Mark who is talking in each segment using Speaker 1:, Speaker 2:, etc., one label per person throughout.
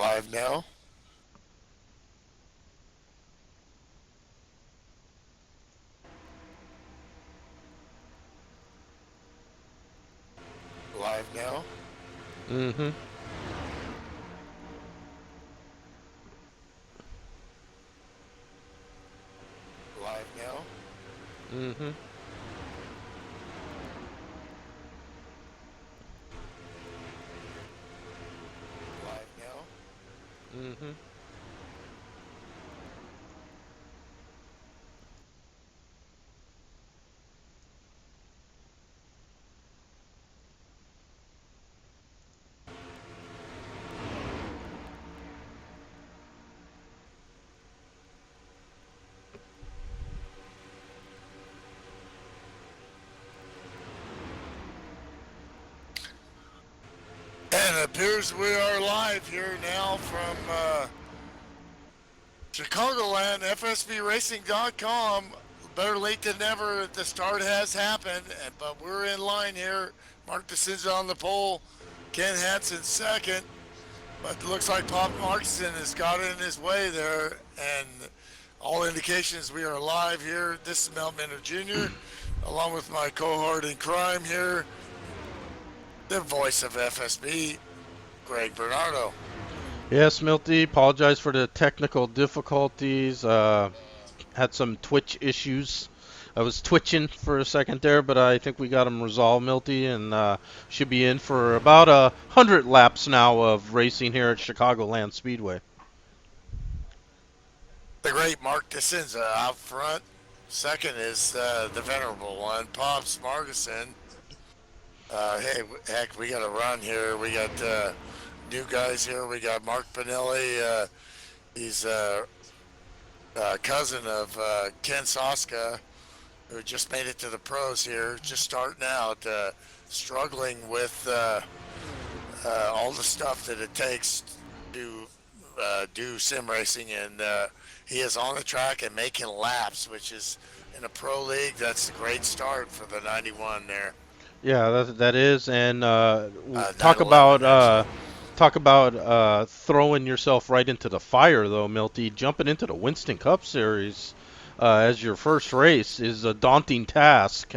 Speaker 1: Live now. Live now.
Speaker 2: Mm-hmm.
Speaker 1: Live now.
Speaker 2: Mm-hmm.
Speaker 1: Live now.
Speaker 2: Mm-hmm.
Speaker 1: And it appears we are live here now from Chicagoland, FSBRacing.com. Better late than never. The start has happened, but we're in line here. Mark DeCinza on the pole. Ken Hansen second. But it looks like Pop Markson has got it in his way there. And all indications we are live here. This is Mel Minter Jr., along with my cohort in crime here, the voice of FSB, Greg Bernardo.
Speaker 2: Yes, Milty. Apologize for the technical difficulties. Had some Twitch issues. I was twitching for a second there, but I think we got them resolved, Milty, and should be in for about 100 laps now of racing here at Chicagoland Speedway.
Speaker 1: The great Mark DeCinza out front. Second is the venerable one, Pops Margison. Hey, heck, we got a run here. We got new guys here. We got Mark Pinelli. He's cousin of Ken Soska, who just made it to the pros here, just starting out, struggling with all the stuff that it takes to do sim racing, and he is on the track and making laps, which is in a pro league. That's a great start for the 91 there.
Speaker 2: Yeah, that is, and talk
Speaker 1: 911
Speaker 2: about
Speaker 1: actually.
Speaker 2: throwing yourself right into the fire, though, Milty. Jumping into the Winston Cup Series as your first race is a daunting task.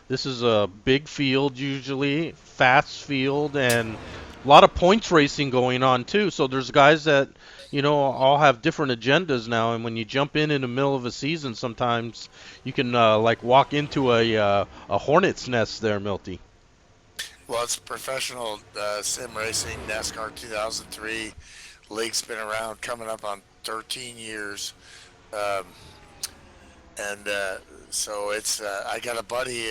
Speaker 2: This is a big field, usually fast field, and a lot of points racing going on too. So there's guys that all have different agendas now, and when you jump in the middle of a season, sometimes you can like walk into a hornet's nest there, Milty.
Speaker 1: Well, it's professional sim racing. NASCAR 2003 league's been around, coming up on 13 years. Um, and so it's I got a buddy,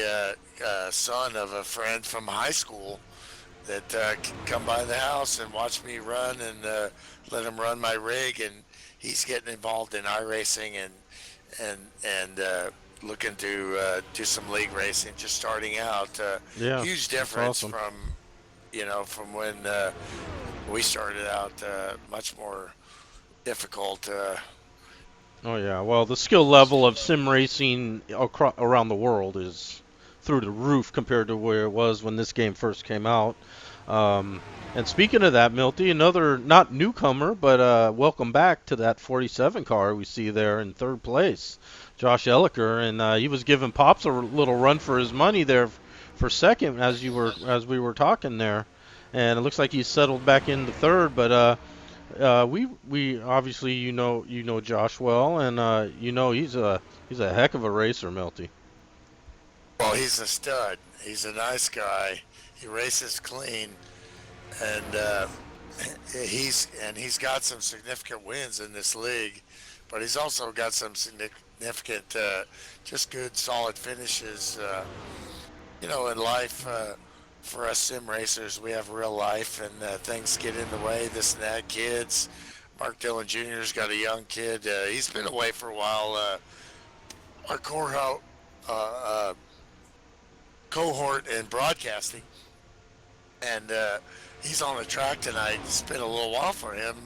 Speaker 1: son of a friend from high school that can come by the house and watch me run, and let him run my rig, and he's getting involved in iRacing and looking to do some league racing, just starting out.
Speaker 2: Yeah,
Speaker 1: Huge
Speaker 2: that's
Speaker 1: difference
Speaker 2: awesome.
Speaker 1: from from when we started out. Much more difficult.
Speaker 2: Oh yeah, well the skill level of sim racing around the world is through the roof compared to where it was when this game first came out. Um, and speaking of that, Milty, another not newcomer, but welcome back to that 47 car we see there in third place, Josh Elliker, and he was giving Pops a little run for his money there for second as we were talking there, and it looks like he's settled back into third, but we obviously you know Josh well, and he's a heck of a racer, Milty.
Speaker 1: Well, he's a stud. He's a nice guy. He races clean, and he's got some significant wins in this league, but he's also got some significant, just good, solid finishes. In life, for us sim racers, we have real life, and things get in the way. This and that. Kids. Mark Dillon Jr.'s got a young kid. He's been away for a while. Our uh, cohort in broadcasting, and he's on the track tonight. It's been a little while for him.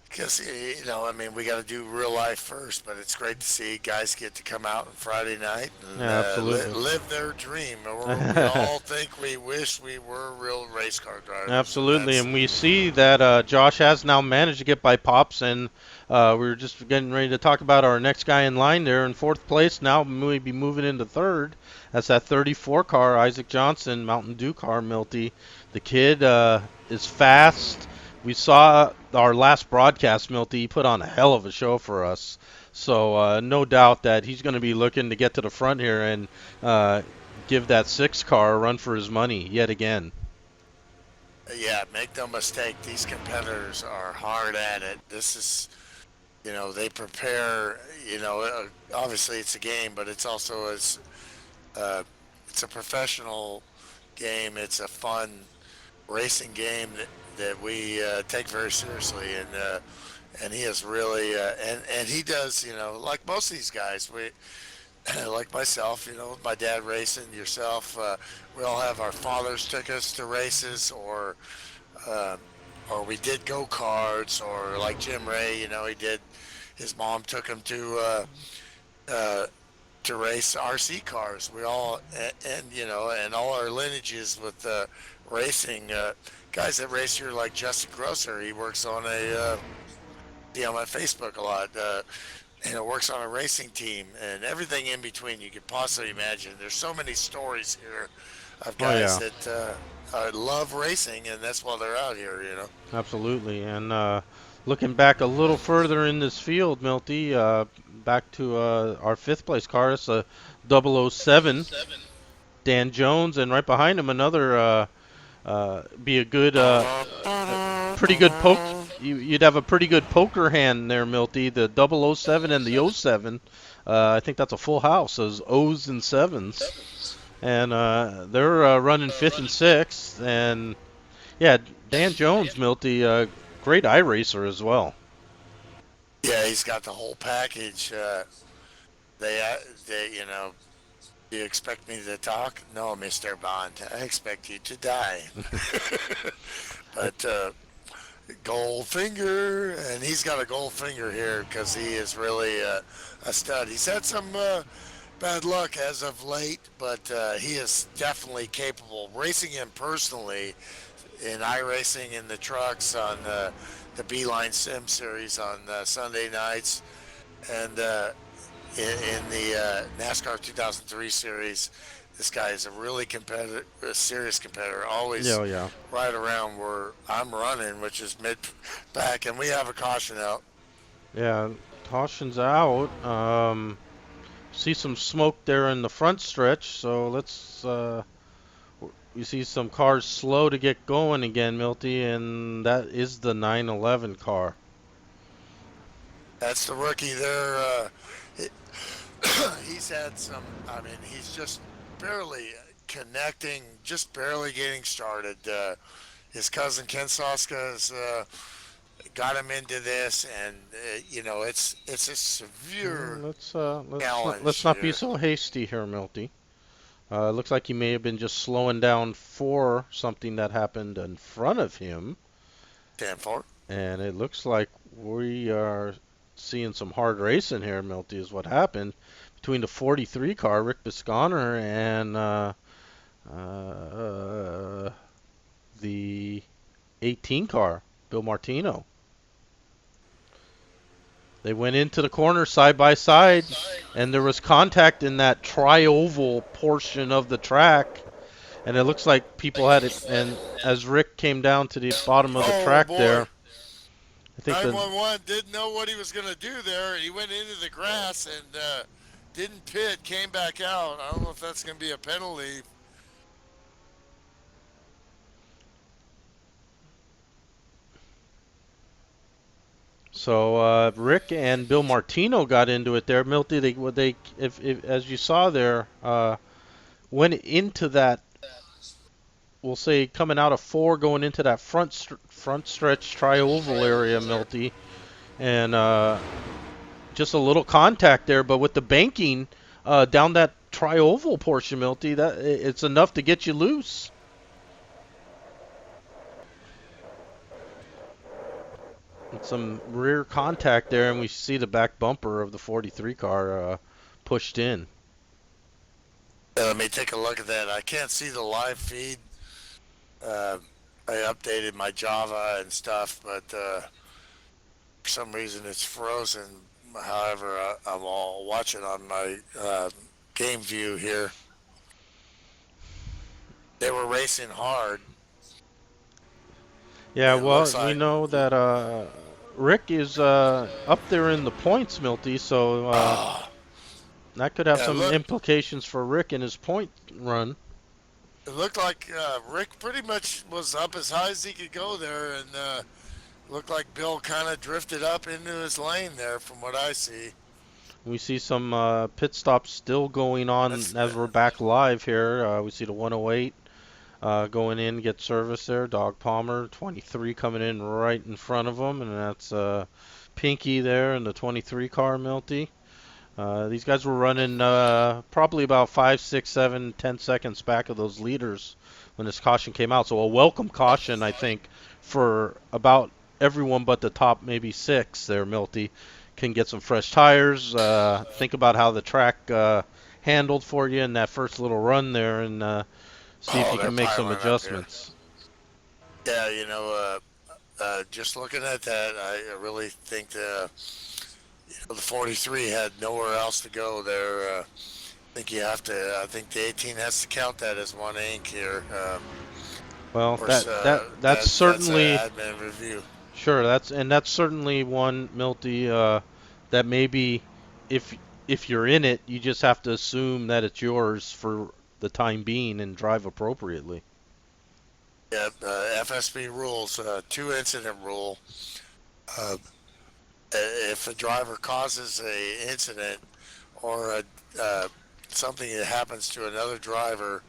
Speaker 1: because I mean, we got to do real life first, but it's great to see guys get to come out on Friday night and
Speaker 2: Yeah, absolutely.
Speaker 1: live their dream. We all think we wish we were real race car drivers, and
Speaker 2: Absolutely,
Speaker 1: that's
Speaker 2: and we see that Josh has now managed to get by Pops, and we were just getting ready to talk about our next guy in line there in fourth place. Now we be moving into third. That's that 34 car, Isaac Johnson, Mountain Dew car, Milty. The kid is fast. We saw our last broadcast, Milty. He put on a hell of a show for us. So no doubt that he's going to be looking to get to the front here and uh, give that 6 car a run for his money yet again.
Speaker 1: yeah. Make no mistake, these competitors are hard at it. This is they prepare. Obviously it's a game, but it's also uh, it's a professional game. It's a fun racing game that we take very seriously, and he is really and he does like most of these guys. We like myself, my dad racing, yourself. We all have our fathers took us to races, uh, or we did go karts, or like Jim Ray, he did. His mom took him uh, to race RC cars. We all and all our lineages with racing. Guys that race here like Justin Grosser, he works on see on my Facebook a lot. Works on a racing team and everything in between you could possibly imagine. There's so many stories here of
Speaker 2: Oh
Speaker 1: guys
Speaker 2: yeah.
Speaker 1: that love racing, and that's why they're out here.
Speaker 2: Absolutely. And looking back a little further in this field, Milty, back to our fifth place car, it's a 007, Dan Jones, and right behind him another be a good, pretty good poke. You'd have a pretty good poker hand there, Milty. The 007 and the oh 07. I think that's a full house. Those O's and sevens, and they're running fifth and sixth, and yeah, Dan Jones, Milty, great iRacer as well.
Speaker 1: Yeah, he's got the whole package. They, do you expect me to talk? No, Mr. Bond. I expect you to die.
Speaker 2: I,
Speaker 1: But gold finger, and he's got a gold finger here because he is really a stud. He's had some bad luck as of late, but he is definitely capable. Racing him personally in iRacing in the trucks on the Beeline Sim Series on Sunday nights, and in the NASCAR 2003 series. This guy is a really competitive, a serious competitor.
Speaker 2: yeah,
Speaker 1: Always
Speaker 2: oh, yeah,
Speaker 1: right around where I'm running, which is mid back, and we have a caution out.
Speaker 2: yeah. Caution's out. See some smoke there in the front stretch, so let's. We see some cars slow to get going again, Milty, and that is the 911 car.
Speaker 1: That's the rookie there. He's had some. I mean, he's just barely connecting, just barely getting started. His cousin Ken Soska has got him into this, and it's a severe
Speaker 2: Let's
Speaker 1: challenge
Speaker 2: not be
Speaker 1: here.
Speaker 2: so hasty here, Milty. Looks like he may have been just slowing down for something that happened in front of him,
Speaker 1: Danforth.
Speaker 2: and it looks like we are seeing some hard racing here, Milty, is what happened between the 43 car, Rick Bisconner, and uh, the 18 car, Bill Martino. They went into the corner side by side, and there was contact in that tri-oval portion of the track. And it looks like people had it. And as Rick came down to the bottom of the
Speaker 1: Oh
Speaker 2: track
Speaker 1: boy.
Speaker 2: there, I think the
Speaker 1: 911 didn't know what he was going to do there. He went into the grass and didn't pit, came back out. I don't know if that's going to be a penalty.
Speaker 2: so Rick and Bill Martino got into it there. Milty, they if as you saw there, went into that. We'll say coming out of four, going into that front stretch tri-oval area, Milty, and just a little contact there, but with the banking down that tri-oval portion, Milty, that it's enough to get you loose. And some rear contact there, and we see the back bumper of the 43 car pushed in.
Speaker 1: Let me take a look at that. I can't see the live feed. Uh, I updated my Java and stuff, but for some reason it's frozen. However, I'm all watching on my game view here. They were racing hard.
Speaker 2: Yeah,
Speaker 1: It
Speaker 2: well,
Speaker 1: looks
Speaker 2: we
Speaker 1: like.
Speaker 2: know that Rick is up there in the points, Milty, so
Speaker 1: Oh,
Speaker 2: that could have
Speaker 1: yeah,
Speaker 2: some implications for Rick in his point run.
Speaker 1: it looked like Rick pretty much was up as high as he could go there, and looked like Bill kind of drifted up into his lane there, from what I see.
Speaker 2: We see some pit stops still going on
Speaker 1: That's
Speaker 2: as we're back live here. We see the 108 going in, get service there. Dog Palmer, 23 coming in right in front of him, and that's Pinky there in the 23 car, Milty. These guys were running probably about 5, 6, 7, 10 seconds back of those leaders when this caution came out. So a welcome caution, I think, for about everyone but the top maybe 6 there, Milty. Can get some fresh tires. Think about how the track handled for you in that first little run there, and see if
Speaker 1: oh,
Speaker 2: you
Speaker 1: they're
Speaker 2: can make some
Speaker 1: piling up here.
Speaker 2: adjustments.
Speaker 1: Yeah, just looking at that, I really think the 43 had nowhere else to go there. I think you have to. I think the 18 has to count that as one ink here.
Speaker 2: Well,
Speaker 1: Of course,
Speaker 2: that's
Speaker 1: that's an
Speaker 2: certainly
Speaker 1: admin review.
Speaker 2: sure. That's certainly one, Milty. That maybe if if you're in it, you just have to assume that it's yours for the time being and drive appropriately.
Speaker 1: Yeah, FSB rules, 2 incident rule. Uh, if a driver causes a incident or something that happens to another driver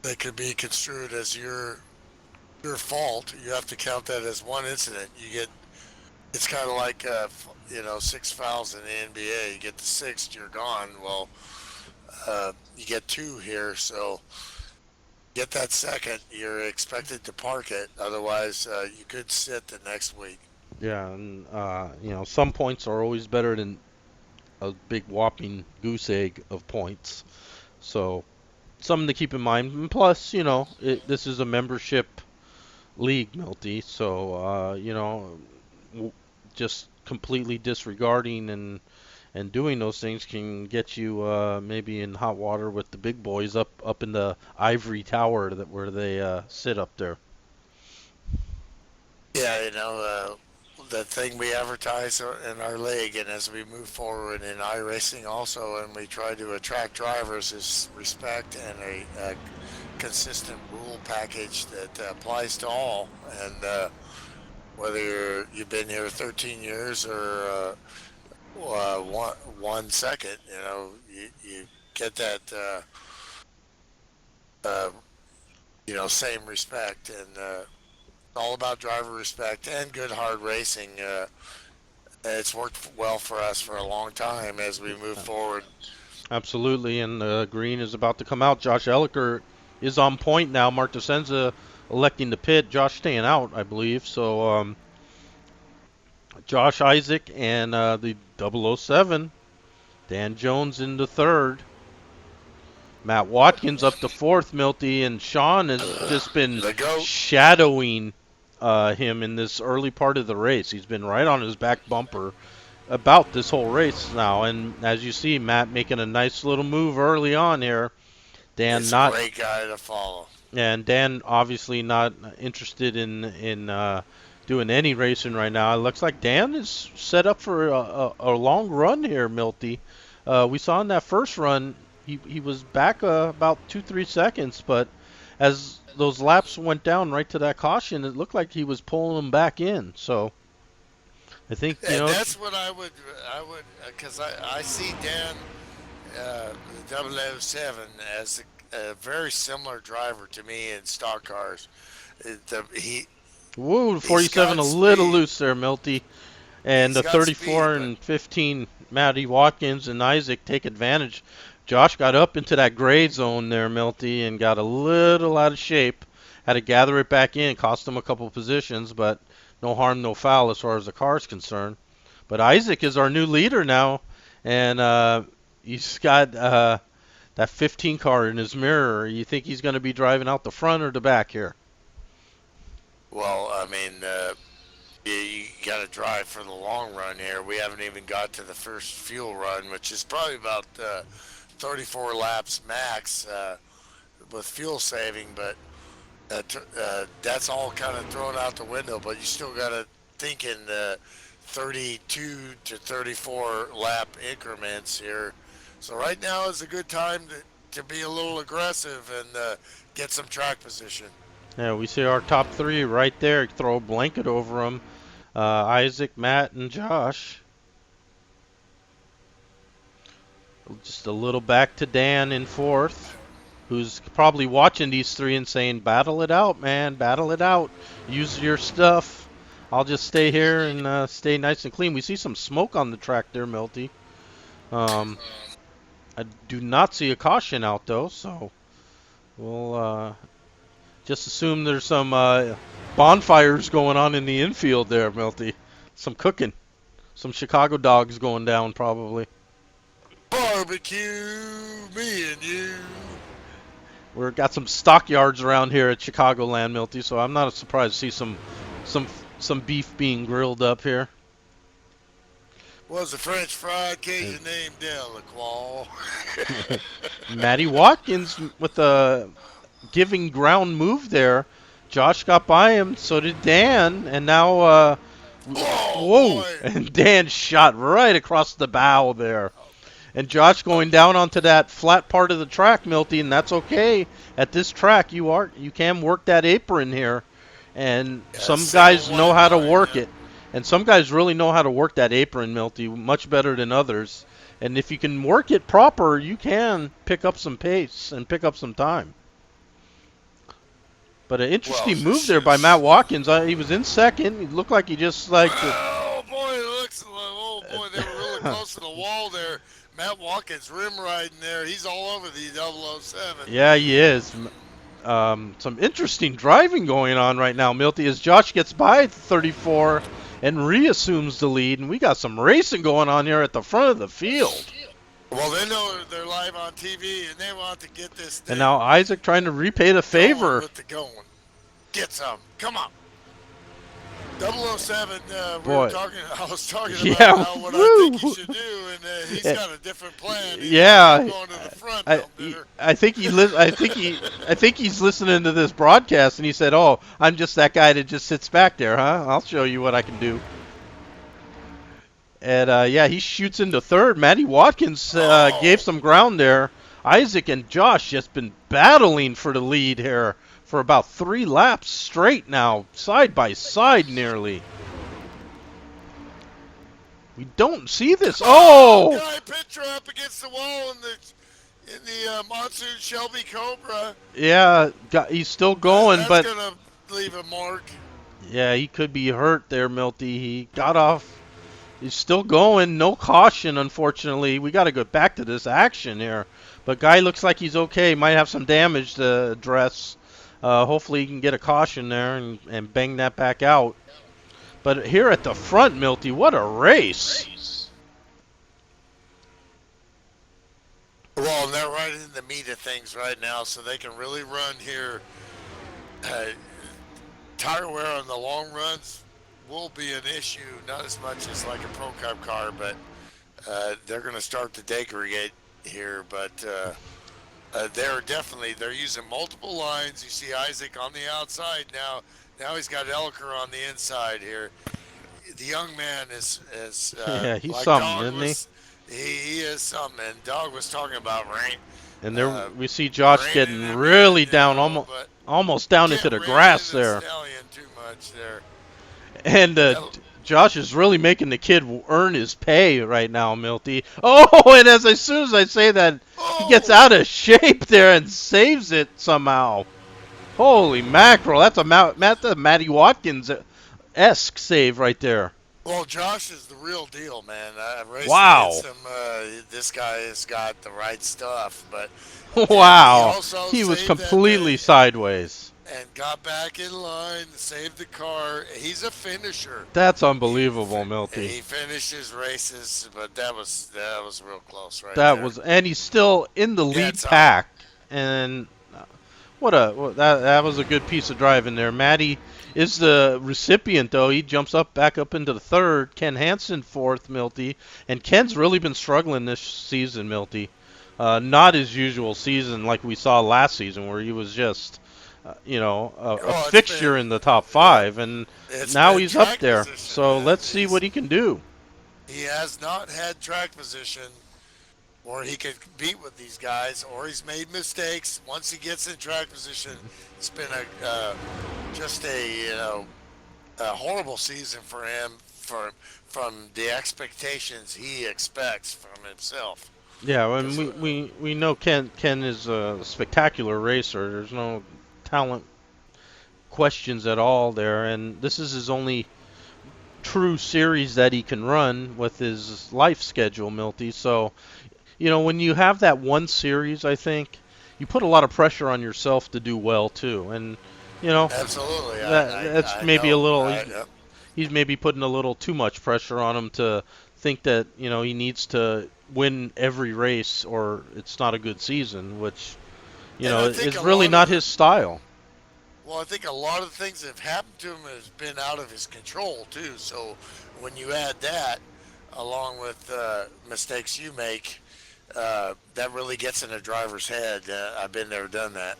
Speaker 1: that could be construed as your fault, you have to count that as one incident. You get it's kind of like 6 fouls in the NBA. You get the sixth, you're gone. Well, you get 2 here, so get that second. You're expected to park it. Otherwise, you could sit the next week.
Speaker 2: Yeah, and some points are always better than a big whopping goose egg of points. So something to keep in mind. And plus, this is a membership league, Milty. So just completely disregarding and doing those things can get you maybe in hot water with the big boys up in the ivory tower where they sit up there.
Speaker 1: Yeah, the thing we advertise in our league, and as we move forward in iRacing also, and we try to attract drivers, is respect and a consistent rule package that applies to all. And whether you've been here 13 years or 1 second, you get that uh, same respect, and all about driver respect and good hard racing. It's worked well for us for a long time as we move forward.
Speaker 2: Absolutely, and green is about to come out. Josh Elliker is on point now. Mark DeSenza electing to pit. Josh staying out, I believe. So Josh Isaac and the 007, Dan Jones in the third. Matt Watkins up to fourth, Milty, and Sean has just been
Speaker 1: The goat.
Speaker 2: shadowing him in this early part of the race. He's been right on his back bumper about this whole race now, and as you see, Matt making a nice little move early on here. Dan
Speaker 1: It's a
Speaker 2: not,
Speaker 1: great guy to follow.
Speaker 2: and Dan obviously not interested in doing any racing right now. It looks like Dan is set up for a long run here, Milty. We saw in that first run he was back about 2-3 seconds, but as those laps went down right to that caution, it looked like he was pulling them back in. So I think
Speaker 1: And that's what because I see Dan, the 007, as a very similar driver to me in stock cars. He
Speaker 2: woo,
Speaker 1: he's
Speaker 2: 47
Speaker 1: got
Speaker 2: a little
Speaker 1: speed.
Speaker 2: loose there, Milty, and
Speaker 1: He's
Speaker 2: the
Speaker 1: got speed,
Speaker 2: 34
Speaker 1: but
Speaker 2: and 15, Matty Watkins and Isaac take advantage. Josh got up into that gray zone there, Milty, and got a little out of shape. Had to gather it back in, cost him a couple positions, but no harm, no foul as far as the car is concerned. But Isaac is our new leader now, and he's got that 15 car in his mirror. You think he's going to be driving out the front or the back here?
Speaker 1: Well, I mean, you got to drive for the long run here. We haven't even got to the first fuel run, which is probably about 34 laps max with fuel saving, but that's all kind of thrown out the window. But you still got to think in 32 to 34 lap increments here. So right now is a good time to be a little aggressive and get some track position.
Speaker 2: Yeah, we see our top three right there. Throw a blanket over them. Isaac, Matt, and Josh. Just a little back to Dan in fourth, who's probably watching these three and saying, battle it out, man, battle it out. Use your stuff. I'll just stay here and stay nice and clean. We see some smoke on the track there, Milty. I do not see a caution out, though, so we'll just assume there's some bonfires going on in the infield there, Milty. Some cooking. Some Chicago dogs going down, probably.
Speaker 1: Barbecue, me and you.
Speaker 2: We've got some stockyards around here at Chicagoland, Milty, so I'm not surprised to see some beef being grilled up here.
Speaker 1: Was a French fried Cajun named Delacroix.
Speaker 2: Matty Watkins with a giving ground move there. Josh got by him, so did Dan, and now whoa!
Speaker 1: Boy.
Speaker 2: And Dan shot right across the bow there. And Josh going down onto that flat part of the track, Milty, and that's okay. At this track, you can work that apron here, and some guys know how to work it. And some guys really know how to work that apron, Milty, much better than others. And if you can work it proper, you can pick up some pace and pick up some time. But an interesting move there by Matt Watkins. He was in second. He looked like he just like...
Speaker 1: Oh, boy, it looks like, oh, boy, they were really close to the wall there. Matt Watkins rim riding there. He's all over the 007.
Speaker 2: Yeah, he is. Some interesting driving going on right now, Milty, as Josh gets by 34 and reassumes the lead. And we got some racing going on here at the front of the field.
Speaker 1: Well, they know they're live on TV, and they want to get this thing.
Speaker 2: And now Isaac trying to repay the favor.
Speaker 1: With the going. Get some. Come on. 007,
Speaker 2: Boy.
Speaker 1: I was talking
Speaker 2: Yeah,
Speaker 1: about what I think he should do, and he's got a different plan. He's going to the front,
Speaker 2: I think he's listening to this broadcast, and he said, "Oh, I'm just that guy that just sits back there, huh? I'll show you what I can do." And yeah, he shoots into third. Matty Watkins gave some ground there. Isaac and Josh just been battling for the lead here for about 3 laps straight now, side by side nearly. We don't see this. Oh!
Speaker 1: Guy picture up against the wall in the Monsoon Shelby Cobra.
Speaker 2: Yeah, he's still going, but
Speaker 1: that's gonna leave a mark.
Speaker 2: Yeah, he could be hurt there, Milty. He got off. He's still going. No caution, unfortunately. We got to go back to this action here. But guy looks like he's okay. Might have some damage to address. Hopefully he can get a caution there and bang that back out. But here at the front, Milty, what a race.
Speaker 1: Well, they're right in the meat of things right now, so they can really run here. Tire wear on the long runs will be an issue, not as much as like a Pro Cup car, but they're going to start to degrade here. But they're using multiple lines. You see Isaac on the outside now. Now he's got Elker on the inside here. The young man is
Speaker 2: yeah, he's
Speaker 1: like
Speaker 2: something, isn't
Speaker 1: he? He is something. And Dog was talking about rain.
Speaker 2: And there we see Josh getting really down, almost down into the grass there.
Speaker 1: Too much there.
Speaker 2: And Josh is really making the kid earn his pay right now, Milty. Oh, and as soon as I say that, he gets out of shape there and saves it somehow. Holy mackerel, that's a Matty Watkins-esque save right there.
Speaker 1: Well, Josh is the real deal, man.
Speaker 2: Wow.
Speaker 1: This guy has got the right stuff, but
Speaker 2: wow, he was completely sideways.
Speaker 1: and got back in line, saved the car. He's a finisher.
Speaker 2: That's
Speaker 1: He
Speaker 2: unbelievable, Milty.
Speaker 1: he finishes races, but that was real close right
Speaker 2: That
Speaker 1: there.
Speaker 2: was, and he's still in the
Speaker 1: Yeah,
Speaker 2: lead
Speaker 1: it's on.
Speaker 2: pack. And that was a good piece of driving there. Matty is the recipient though. He jumps up back up into the third. Ken Hansen fourth, Milty, and Ken's really been struggling this season, Milty. Not his usual season like we saw last season, where he was just, a
Speaker 1: Oh, it's been
Speaker 2: fixture in the top
Speaker 1: yeah,
Speaker 2: five, and
Speaker 1: it's
Speaker 2: now
Speaker 1: been
Speaker 2: he's up
Speaker 1: track
Speaker 2: there.
Speaker 1: position,
Speaker 2: So
Speaker 1: man.
Speaker 2: let's see what he can do.
Speaker 1: He has not had track position or he could compete with these guys, or he's made mistakes. Once he gets in track position, it's been just a horrible season for him from the expectations he expects from himself.
Speaker 2: Yeah, and
Speaker 1: Because
Speaker 2: we know Ken is a spectacular racer. There's no talent questions at all there, and this is his only true series that he can run with his life schedule, Milty. So, when you have that one series, I think you put a lot of pressure on yourself to do well too, and you know
Speaker 1: absolutely,
Speaker 2: that's
Speaker 1: I
Speaker 2: maybe a
Speaker 1: know.
Speaker 2: little. He's maybe putting a little too much pressure on him to think that he needs to win every race or it's not a good season, which
Speaker 1: And I think
Speaker 2: is
Speaker 1: a
Speaker 2: really
Speaker 1: lot
Speaker 2: not
Speaker 1: of
Speaker 2: his style.
Speaker 1: well, I think a lot of the things that have happened to him has been out of his control too. So when you add that along with mistakes you make, that really gets in a driver's head. I've been there, done that.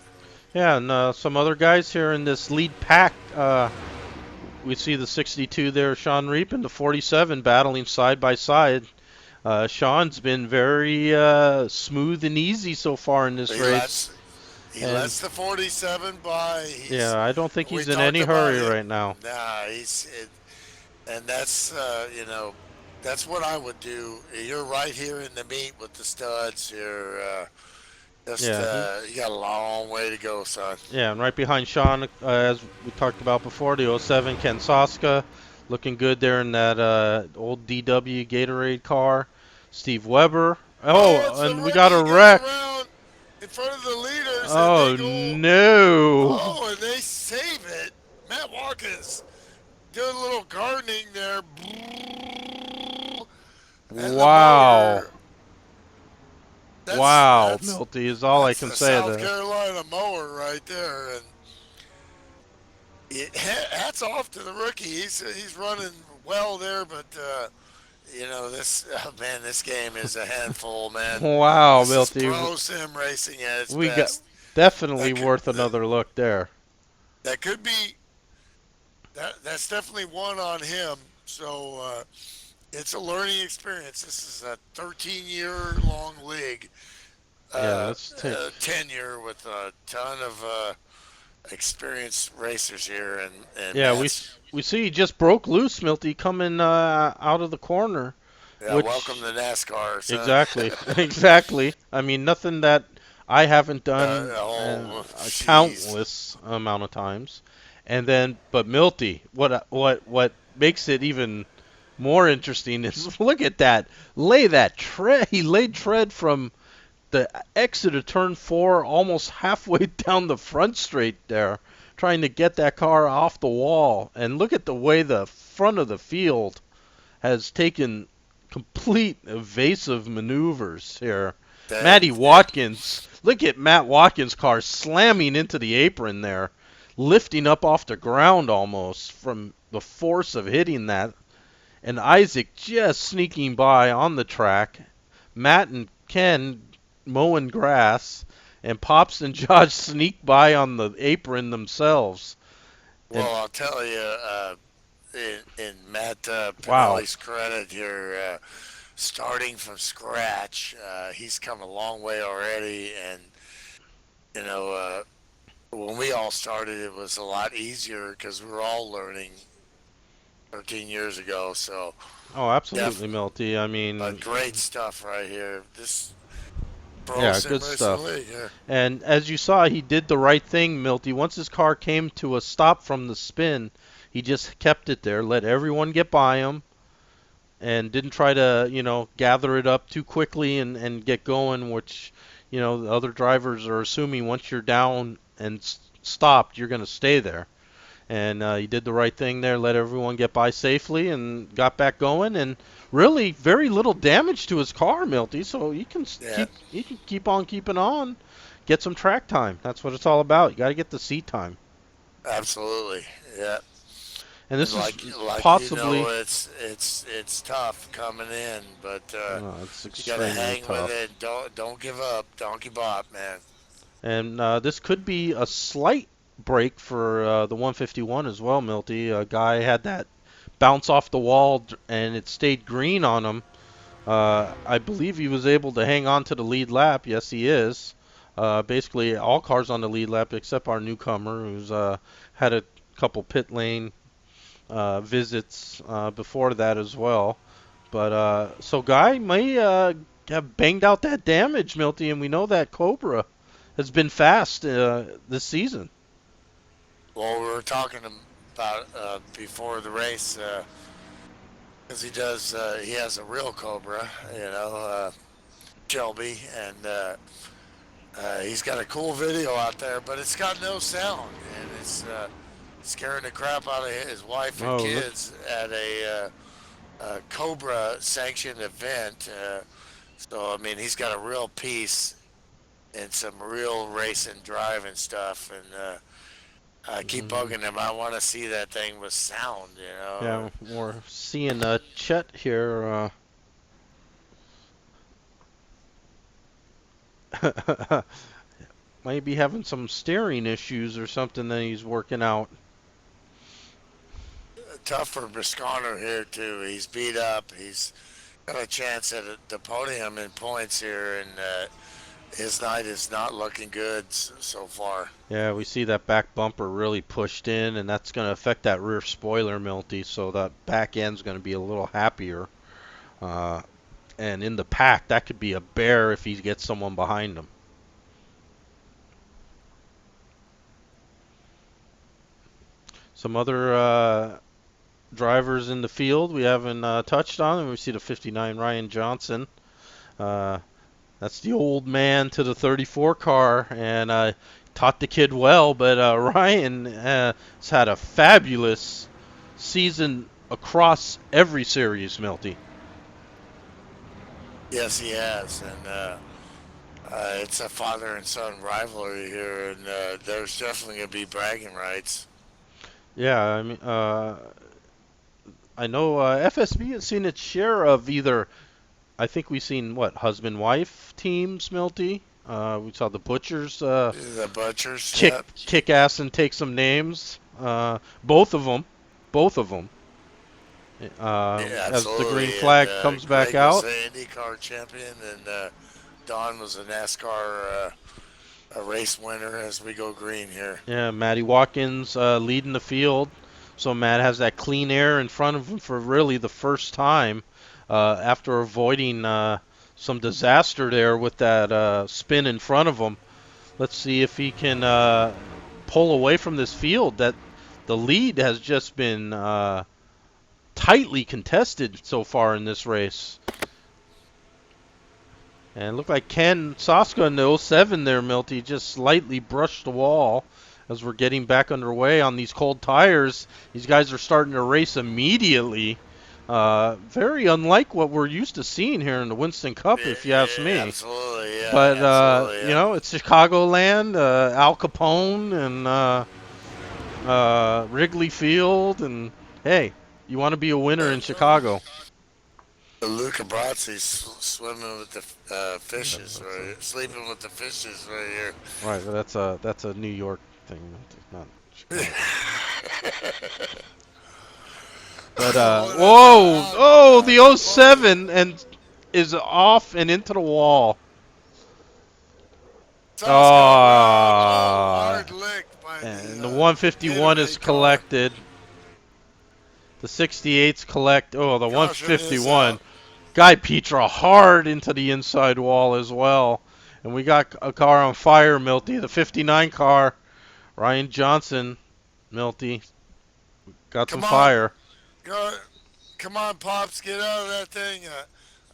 Speaker 2: Yeah, and some other guys here in this lead pack. We see the 62 there, Sean Reap, and the 47 battling side by side. Sean's been very smooth and easy so far in this
Speaker 1: He
Speaker 2: race,
Speaker 1: lets he
Speaker 2: and
Speaker 1: lets the 47 by.
Speaker 2: yeah, I don't think
Speaker 1: We
Speaker 2: he's in
Speaker 1: talked
Speaker 2: any
Speaker 1: about
Speaker 2: hurry
Speaker 1: him.
Speaker 2: right now.
Speaker 1: Nah, and that's that's what I would do. You're right here in the meat with the studs.
Speaker 2: Yeah,
Speaker 1: You got a long way to go, son.
Speaker 2: yeah, and right behind Sean, as we talked about before, the '07 Ken Soska, looking good there in that old DW Gatorade car. Steve Weber.
Speaker 1: Oh, it's
Speaker 2: Oh,
Speaker 1: the
Speaker 2: and we got
Speaker 1: rookie.
Speaker 2: a
Speaker 1: He goes
Speaker 2: wreck.
Speaker 1: around in front of the leaders, and they
Speaker 2: Oh
Speaker 1: go.
Speaker 2: no!
Speaker 1: Oh, and they save it. Matt Watkins doing a little gardening there, and the
Speaker 2: Wow.
Speaker 1: mower. That's
Speaker 2: Wow,
Speaker 1: that's
Speaker 2: Milty is all I
Speaker 1: that's
Speaker 2: can
Speaker 1: a
Speaker 2: say
Speaker 1: South
Speaker 2: there.
Speaker 1: Carolina mower right there, and hats off to the rookie. He's running well there, but this man, this game is a handful, man.
Speaker 2: Wow,
Speaker 1: This is
Speaker 2: Milty,
Speaker 1: pro sim racing at its
Speaker 2: we got
Speaker 1: best.
Speaker 2: definitely
Speaker 1: That could
Speaker 2: worth another look there.
Speaker 1: that could be that's definitely one on him. So it's a learning experience. This is a 13-year long league,
Speaker 2: Yeah, let's take.
Speaker 1: tenure with a ton of experienced racers here, and
Speaker 2: Yeah,
Speaker 1: Matt's.
Speaker 2: we see he just broke loose, Milty, coming out of the corner,
Speaker 1: Yeah, welcome
Speaker 2: which
Speaker 1: to NASCAR, son.
Speaker 2: exactly, exactly. I mean, nothing that I haven't done
Speaker 1: Oh,
Speaker 2: a
Speaker 1: jeez.
Speaker 2: countless amount of times. And then, but Milty, what makes it even more interesting is look at that, lay that tread. He laid tread from the exit of turn four, almost halfway down the front straight there, trying to get that car off the wall. And look at the way the front of the field has taken complete evasive maneuvers here.
Speaker 1: That
Speaker 2: Matty Watkins, look at Matt Watkins' car slamming into the apron there, lifting up off the ground almost from the force of hitting that. And Isaac just sneaking by on the track. Matt and Ken mowing grass, and Pops and Josh sneak by on the apron themselves. And
Speaker 1: Well, I'll tell you, in Matt
Speaker 2: wow,
Speaker 1: Pinelli's credit here, starting from scratch, he's come a long way already. And you know, when we all started, it was a lot easier because we were all learning 13 years ago. So,
Speaker 2: oh, absolutely,
Speaker 1: definitely,
Speaker 2: Milty. I
Speaker 1: but
Speaker 2: mean,
Speaker 1: great stuff right here. This Pro
Speaker 2: yeah,
Speaker 1: Sim
Speaker 2: good
Speaker 1: Racing
Speaker 2: stuff.
Speaker 1: League, yeah.
Speaker 2: And as you saw, he did the right thing, Milty. Once his car came to a stop from the spin, he just kept it there, let everyone get by him, and didn't try to, gather it up too quickly and get going, which, the other drivers are assuming once you're down and stopped, you're going to stay there. And he did the right thing there, let everyone get by safely, and got back going. And really, very little damage to his car, Milty. So
Speaker 1: Yeah,
Speaker 2: he can keep on keeping on, get some track time. That's what it's all about. You got to get the seat time.
Speaker 1: absolutely. Yeah.
Speaker 2: And
Speaker 1: And
Speaker 2: this is
Speaker 1: like
Speaker 2: possibly,
Speaker 1: it's tough coming in, but
Speaker 2: it's
Speaker 1: you got to
Speaker 2: extremely
Speaker 1: hang with
Speaker 2: tough.
Speaker 1: it. Don't give up. Don't give up, man.
Speaker 2: And this could be a slight break for the 151 as well, Milty. A guy had that bounce off the wall and it stayed green on him. I believe he was able to hang on to the lead lap. Yes, he is. Basically, all cars on the lead lap except our newcomer, who's had a couple pit lane visits before that as well. But so Guy may have banged out that damage, Milty, and we know that Cobra has been fast this season.
Speaker 1: Well, we were talking about before the race because he has a real Cobra, Shelby, and he's got a cool video out there, but it's got no sound, and it's scaring the crap out of his wife and
Speaker 2: Oh, look.
Speaker 1: kids at a Cobra sanctioned event. So I mean, he's got a real piece and some real racing driving stuff, and I keep
Speaker 2: Mhm.
Speaker 1: bugging him. I want to see that thing with sound,
Speaker 2: Yeah, we're seeing Chet here. Might be having some steering issues or something that he's working out.
Speaker 1: Tough for Briscono here too. He's beat up. He's got a chance at the podium in points here, and his night is not looking good so far.
Speaker 2: Yeah, we see that back bumper really pushed in, and that's going to affect that rear spoiler, Milty, so that back end's going to be a little happier. Uh, and in the pack, that could be a bear if he gets someone behind him. Some other drivers in the field we haven't touched on, and we see the 59 Ryan Johnson. Uh, that's the old man to the 34 car, and taught the kid well. But Ryan has had a fabulous season across every series, Milty.
Speaker 1: Yes, he has, and it's a father and son rivalry here, and there's definitely gonna be bragging rights.
Speaker 2: Yeah, I mean, I know FSB has seen its share of either. I think we've seen what husband-wife teams, Milty. We saw the Butchers
Speaker 1: The butchers,
Speaker 2: kick
Speaker 1: yep.
Speaker 2: kick ass and take some names. Both of them, both of them.
Speaker 1: Yeah,
Speaker 2: As the green
Speaker 1: absolutely. And
Speaker 2: flag comes back
Speaker 1: Greg was
Speaker 2: out.
Speaker 1: the IndyCar champion, and Don was a NASCAR a race winner as we go green here.
Speaker 2: Yeah, Matty Watkins leading the field. So Matt has that clean air in front of him for really the first time after avoiding some disaster there with that spin in front of him. Let's see if he can pull away from this field. That the lead has just been tightly contested so far in this race. And it looked like Ken Soska in the '07 there, Milty, just slightly brushed the wall as we're getting back underway on these cold tires. These guys are starting to race immediately. Very unlike what we're used to seeing here in the Winston Cup, if you ask
Speaker 1: Yeah,
Speaker 2: me.
Speaker 1: absolutely, yeah,
Speaker 2: But,
Speaker 1: absolutely, yeah.
Speaker 2: it's Chicagoland, Al Capone, and Wrigley Field. And, hey, you want to be a winner in Chicago.
Speaker 1: Luca Brazzi's swimming with the
Speaker 2: That-
Speaker 1: fishes,
Speaker 2: That's a,
Speaker 1: right? Sleeping with the fishes right here.
Speaker 2: right, but that's a New York thing, not Chicago. But
Speaker 1: Oh, that's
Speaker 2: whoa,
Speaker 1: out.
Speaker 2: oh, the
Speaker 1: Whoa.
Speaker 2: '07 and is off and into the wall.
Speaker 1: Sauce gone wrong. Oh,
Speaker 2: Ah,
Speaker 1: hard licked by
Speaker 2: and the
Speaker 1: the
Speaker 2: 151 is
Speaker 1: Gatorade car.
Speaker 2: collected. The 68s collect. Oh, the
Speaker 1: Caution is
Speaker 2: 151.
Speaker 1: out.
Speaker 2: Guy Petra hard into the inside wall as well. And we got a car on fire, Milty. The 59 car. Ryan Johnson, Milty, got some
Speaker 1: Come on.
Speaker 2: fire.
Speaker 1: Go, come on, Pops. Get out of that thing.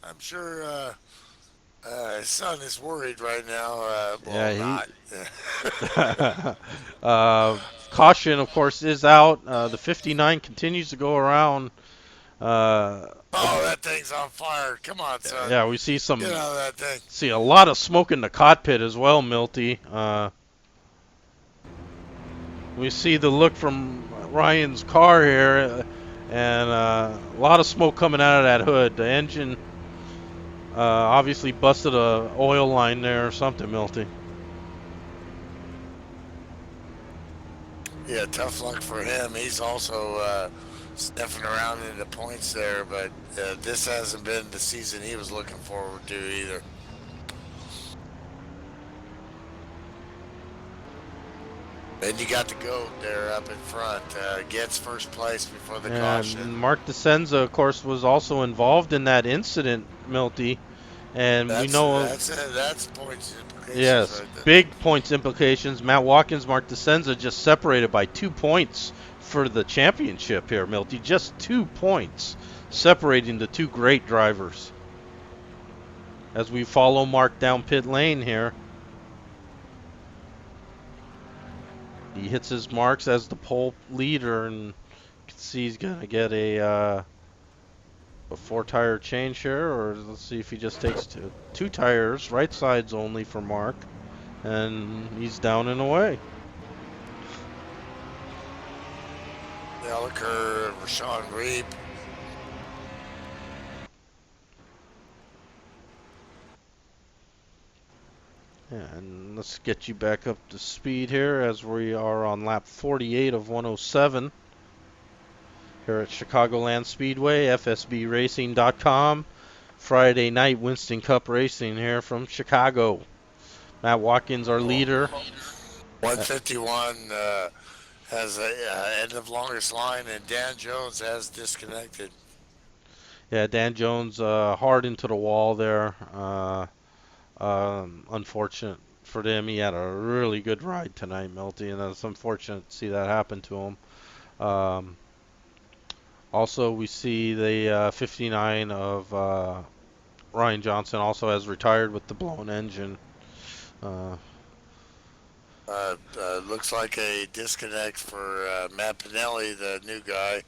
Speaker 1: I'm sure His son is worried right now. Well,
Speaker 2: Yeah, he.
Speaker 1: not.
Speaker 2: uh, Caution, of course, is out. The 59 continues to go around. Uh,
Speaker 1: Oh, that thing's on fire. Come on, son.
Speaker 2: yeah, we
Speaker 1: Get out of that thing.
Speaker 2: see a lot of smoke in the cockpit as well, Milty. We see the look from Ryan's car here, and a lot of smoke coming out of that hood. The engine obviously busted a oil line there or something, Milty.
Speaker 1: Yeah, tough luck for him. He's also sniffing around in the points there, but this hasn't been the season he was looking forward to either. And you got the goat there up in front. Gets first place before the caution.
Speaker 2: And Mark DeSenza, of course, was also involved in that incident, Milty. And we know,
Speaker 1: That's points implications
Speaker 2: yes,
Speaker 1: right there.
Speaker 2: big points implications. Matt Watkins, Mark DeSenza just separated by 2 points for the championship here, Milty. Just 2 points separating the two great drivers. As we follow Mark down pit lane here, he hits his marks as the pole leader, and you can see he's going to get a 4-tire change here, or let's see if he just takes two tires, right sides only for Mark, and he's down and away.
Speaker 1: Elliker, Rashawn Reap.
Speaker 2: Yeah, and let's get you back up to speed here as we are on lap 48 of 107 here at Chicagoland Speedway, FSBRacing.com. Friday night Winston Cup racing here from Chicago. Matt Watkins, our leader.
Speaker 1: 151 has a end of longest line, and Dan Jones has disconnected.
Speaker 2: Yeah, Dan Jones hard into the wall there. Unfortunate for them. He had a really good ride tonight, Milty, and it's unfortunate to see that happen to him. Also, we see the 59 of Ryan Johnson also has retired with the blown engine.
Speaker 1: Looks like a disconnect for Matt Pinelli, the new guy.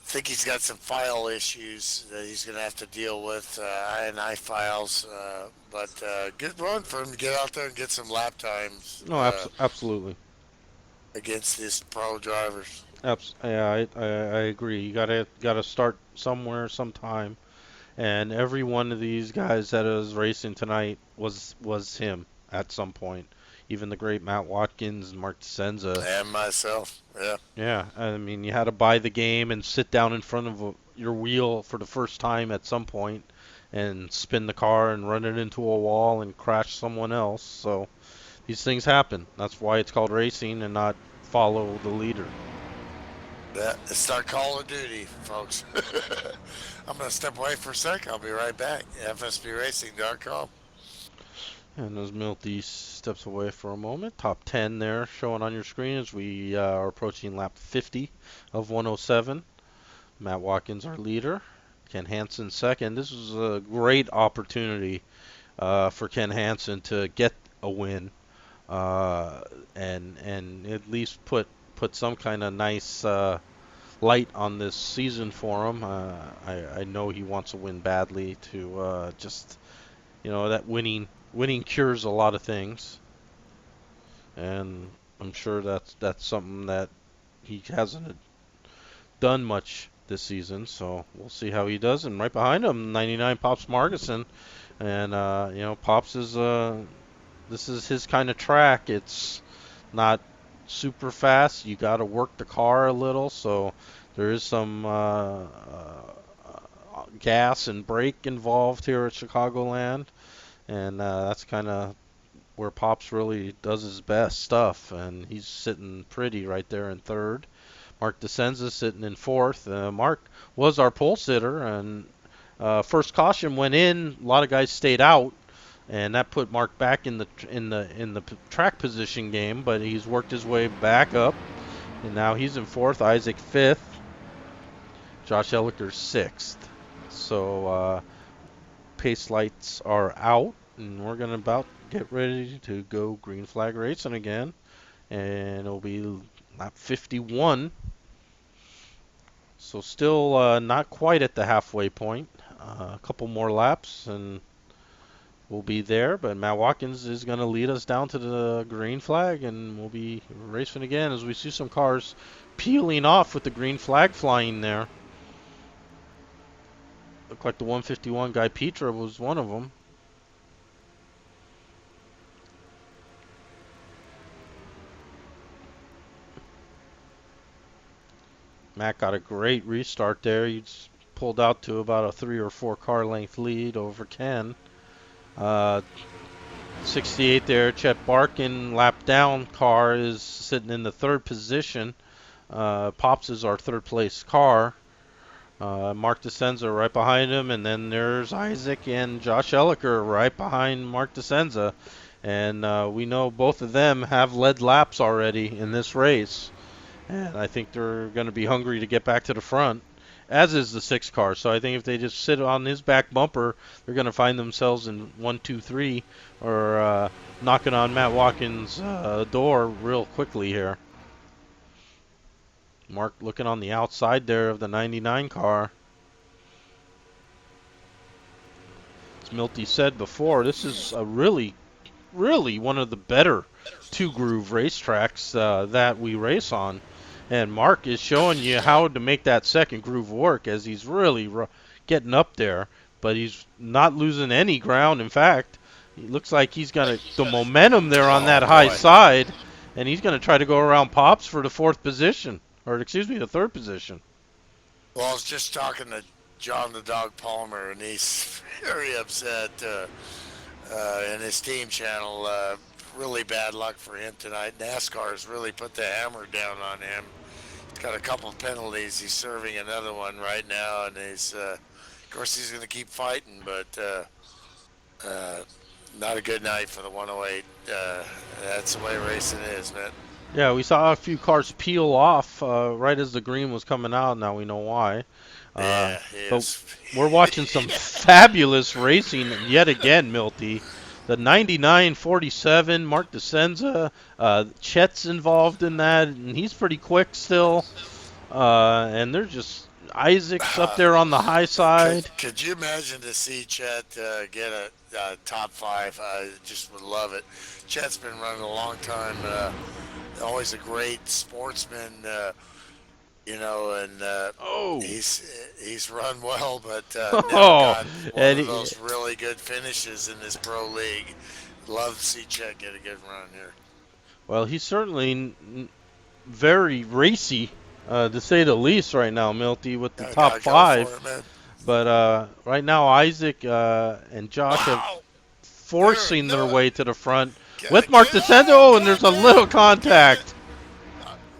Speaker 1: Think he's got some file issues that he's going to have to deal with, I&I files. But good run for him to get out there and get some lap times
Speaker 2: No, absolutely.
Speaker 1: against these pro drivers.
Speaker 2: Yeah, I agree. You gotta start somewhere, sometime. And every one of these guys that is racing tonight was him at some point. Even the great Matt Watkins and Mark DeSenza.
Speaker 1: And myself, yeah.
Speaker 2: Yeah, I mean, you had to buy the game and sit down in front of your wheel for the first time at some point and spin the car and run it into a wall and crash someone else. So these things happen. That's why it's called racing and not follow the leader.
Speaker 1: Yeah, it's our Call of Duty, folks. I'm going to step away for a sec. I'll be right back. FSBRacing.com.
Speaker 2: And as Milty steps away for a moment, top 10 there showing on your screen as we are approaching lap 50 of 107. Matt Watkins, our leader. Ken Hansen second. This was a great opportunity for Ken Hansen to get a win and at least put some kind of nice light on this season for him. I know he wants to win badly to just that winning cures a lot of things, and I'm sure that's something that he hasn't done much this season. So we'll see how he does. And right behind him, 99 Pops Margison, and Pops is this is his kind of track. It's not super fast. You got to work the car a little, so there is some gas and brake involved here at Chicagoland, and that's kind of where Pops really does his best stuff, and he's sitting pretty right there in third. Mark DeSenza sitting in fourth. Mark was our pole sitter, and first caution went in. A lot of guys stayed out, and that put Mark back in the track position game. But he's worked his way back up, and now he's in fourth. Isaac fifth. Josh Elliker sixth. So pace lights are out, and we're gonna about get ready to go green flag racing again, and it'll be lap 51. So still not quite at the halfway point. A couple more laps and we'll be there. But Matt Watkins is going to lead us down to the green flag, and we'll be racing again as we see some cars peeling off with the green flag flying there. Looked like the 151 guy Petra was one of them. Matt got a great restart there. He's pulled out to about a 3 or 4 car length lead over Ken. 68 there, Chet Barkin, lap down car, is sitting in the 3rd position. Pops is our 3rd place car. Mark DeSenza right behind him, and then there's Isaac and Josh Elliker right behind Mark DeSenza. And we know both of them have led laps already in this race. And I think they're going to be hungry to get back to the front, as is the 6 car. So I think if they just sit on his back bumper, they're going to find themselves in 1, 2, 3, or knocking on Matt Watkins' door real quickly here. Mark looking on the outside there of the 99 car. As Milty said before, this is a really one of the better 2-groove racetracks that we race on. And Mark is showing you how to make that 2nd groove work, as he's really getting up there. But he's not losing any ground. In fact, it looks like he's got the momentum there on that high side. And he's going to try to go around Pops for the 4th position. Or, excuse me, the 3rd position.
Speaker 1: Well, I was just talking to John the Dog Palmer, and he's very upset in his team channel. Really bad luck for him tonight. NASCAR has really put the hammer down on him. He's got a couple of penalties. He's serving another one right now, and of course, he's going to keep fighting, but not a good night for the 108. That's the way racing is, man.
Speaker 2: Yeah, we saw a few cars peel off right as the green was coming out. Now we know why.
Speaker 1: Yeah,
Speaker 2: but we're watching some fabulous racing yet again, Milty. The 99-47, Mark DeSenza, Chet's involved in that, and he's pretty quick still. And they're just Isaac's up there on the high side.
Speaker 1: Could you imagine to see Chet get a top 5? I just would love it. Chet's been running a long time. Always a great sportsman, and he's run well, but never got one of those really good finishes in this pro league. Love to see Chet get a good run here.
Speaker 2: Well, he's certainly very racy, to say the least, right now, Milty, with the top 5. But right now, Isaac and Josh are forcing their way to the front with Mark DeSenza. Oh, and there's a little contact.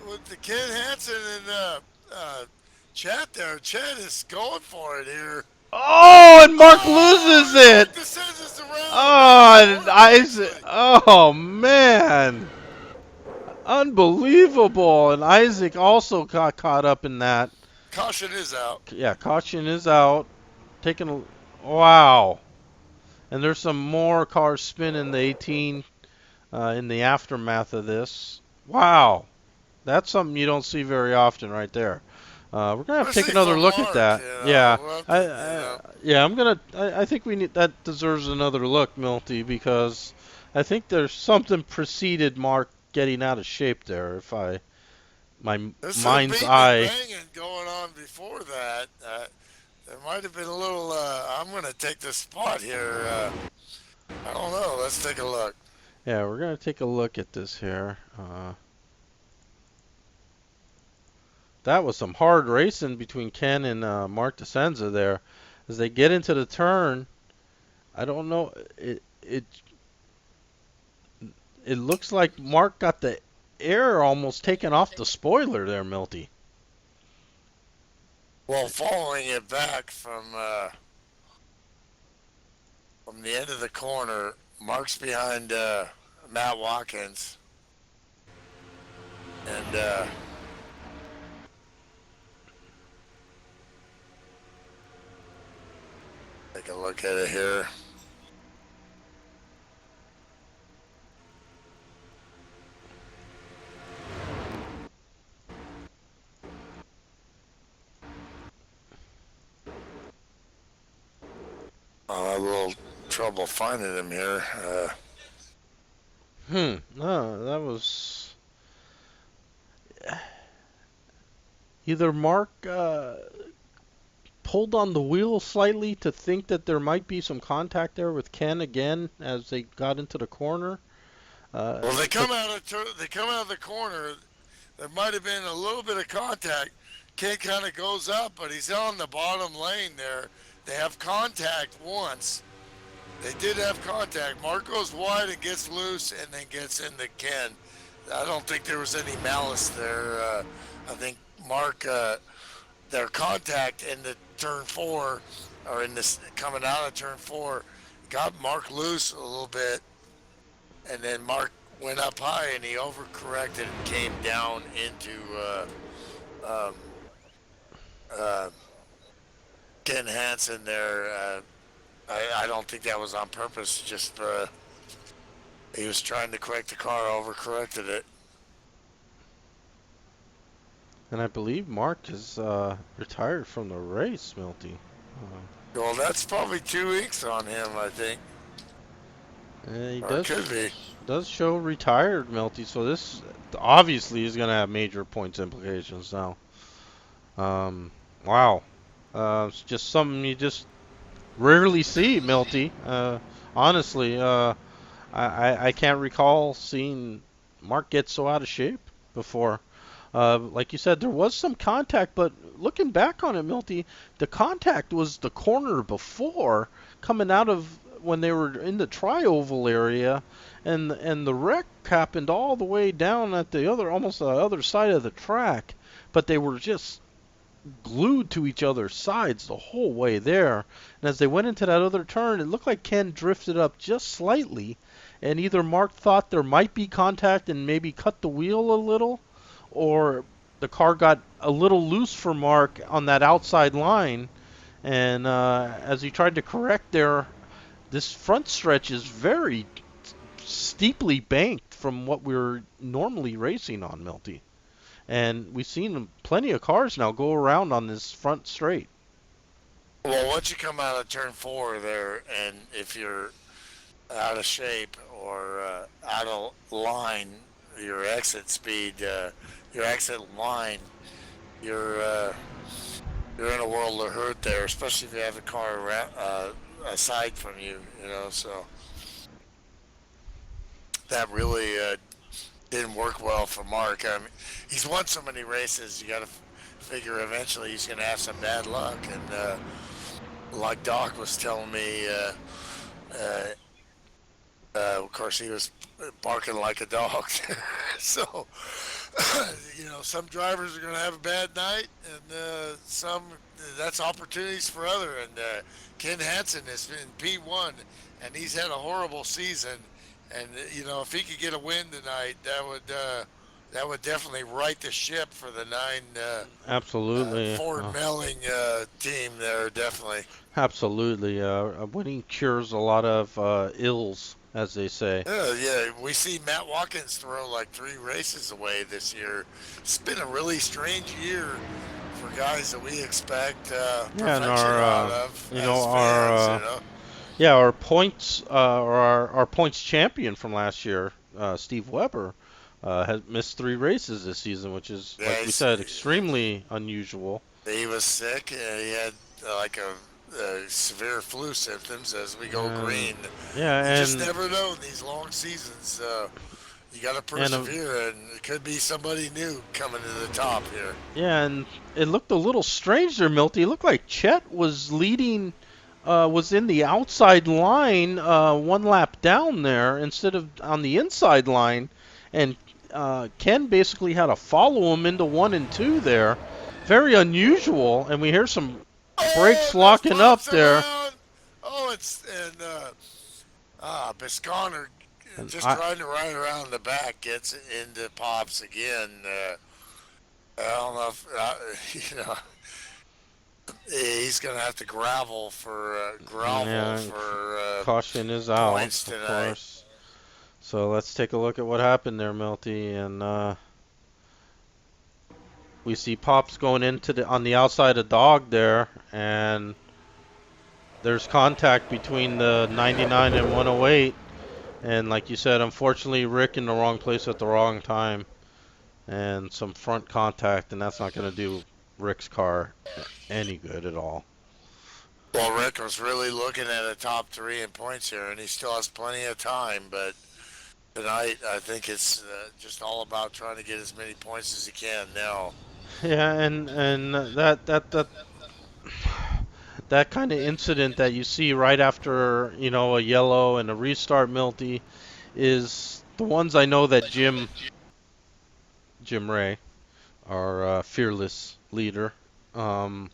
Speaker 1: With the Ken Hansen and Chet there. Chet is going for it here.
Speaker 2: Oh, and Mark loses it. Oh, and Isaac. Oh, man. Unbelievable. And Isaac also got caught up in that.
Speaker 1: Caution is out.
Speaker 2: Yeah, caution is out. Wow. And there's some more cars spinning the 18 in the aftermath of this. Wow. That's something you don't see very often right there. We're gonna have to take another look at that. I think we need that deserves another look, Milty, because I think there's something preceded Mark getting out of shape there. My mind's eye.
Speaker 1: Going on before that. There might have been a little. I'm gonna take the spot here. I don't know. Let's take a look.
Speaker 2: Yeah, we're gonna take a look at this here. That was some hard racing between Ken and Mark DeSenza there. As they get into the turn, I don't know. It looks like Mark got the air almost taken off the spoiler there, Milty.
Speaker 1: Well, following it back from the end of the corner, Mark's behind Matt Watkins, and Take a look at it here. I had a little trouble finding him here.
Speaker 2: No, that was either Mark pulled on the wheel slightly to think that there might be some contact there with Ken again as they got into the corner.
Speaker 1: Well, they
Speaker 2: Took
Speaker 1: come out of they come out of the corner. There might have been a little bit of contact. Kid kind of goes up, but he's on the bottom lane there. They have contact once. They did have contact. Mark goes wide and gets loose and then gets into Ken. I don't think there was any malice there. I think Mark, their contact in the turn four, or in this coming out of turn four, got Mark loose a little bit, and then Mark went up high and he overcorrected and came down into um, uh, Ken Hansen there. I don't think that was on purpose. Just he was trying to correct the car, overcorrected it.
Speaker 2: And I believe Mark is retired from the race, Milty.
Speaker 1: Well, that's probably 2 weeks on him, I think,
Speaker 2: He
Speaker 1: or it could be.
Speaker 2: does show retired, Milty. So this obviously is going to have major points implications now. Wow, it's just something you just rarely see, Milty. Honestly, I can't recall seeing Mark get so out of shape before. Like you said, there was some contact, but looking back on it, Milty, the contact was the corner before coming out of when they were in the tri-oval area, and the wreck happened all the way down at the other, almost the other side of the track, but they were just glued to each other's sides the whole way there. And as they went into that other turn, it looked like Ken drifted up just slightly, and either Mark thought there might be contact and maybe cut the wheel a little, or the car got a little loose for Mark on that outside line. And as he tried to correct there, this front stretch is very steeply banked from what we're normally racing on, Milty. And we've seen plenty of cars now go around on this front straight.
Speaker 1: Well, once you come out of turn four there, and if you're out of shape or out of line, your exit speed, your exit line, you're uh, you're in a world of hurt there, especially if you have a car around, aside from you, you know. So that really didn't work well for Mark. I mean, he's won so many races. You got to figure eventually he's going to have some bad luck. And like Doc was telling me, uh, of course, he was barking like a dog. So, some drivers are going to have a bad night, and some that's opportunities for other. And Ken Hansen has been P1, and he's had a horrible season. And if he could get a win tonight, that would definitely right the ship for the nine
Speaker 2: Absolutely.
Speaker 1: Ford Melling team there. Definitely.
Speaker 2: Absolutely. Winning cures a lot of ills, as they say.
Speaker 1: Yeah. We see Matt Watkins throw like 3 races away this year. It's been a really strange year for guys that we expect
Speaker 2: Yeah, and
Speaker 1: perfection out of as fans.
Speaker 2: Yeah, our points, or our points champion from last year, Steve Weber, has missed 3 races this season, which is,
Speaker 1: Yeah,
Speaker 2: like we said, extremely unusual.
Speaker 1: he was sick. He had like a severe flu symptoms as we go green.
Speaker 2: Yeah,
Speaker 1: You just
Speaker 2: and
Speaker 1: never know in these long seasons. You got to persevere, and it could be somebody new coming to the top here.
Speaker 2: yeah, and it looked a little strange there, Milty. It looked like Chet was leading, was in the outside line, 1 lap down there instead of on the inside line, and Ken basically had to follow him into 1 and 2 there. Very unusual, and we hear some brakes locking up there.
Speaker 1: Around. Oh, Bisconner
Speaker 2: And
Speaker 1: just trying to ride around the back gets into Pops again. I don't know if He's gonna have to grovel
Speaker 2: Yeah,
Speaker 1: for
Speaker 2: caution is out,
Speaker 1: points
Speaker 2: of
Speaker 1: tonight.
Speaker 2: course. So let's take a look at what happened there, Milty. And we see Pops going into the on the outside of Dog there, and there's contact between the 99 and 108. And like you said, unfortunately, Rick in the wrong place at the wrong time, and some front contact, and that's not going to do Rick's car any good at all.
Speaker 1: Well, Rick was really looking at a top three in points here, and he still has plenty of time. But tonight, I think it's just all about trying to get as many points as he can now.
Speaker 2: Yeah, and that kind of incident that you see right after a yellow and a restart, Milty, is the ones I know that Jim Ray, our fearless leader, um,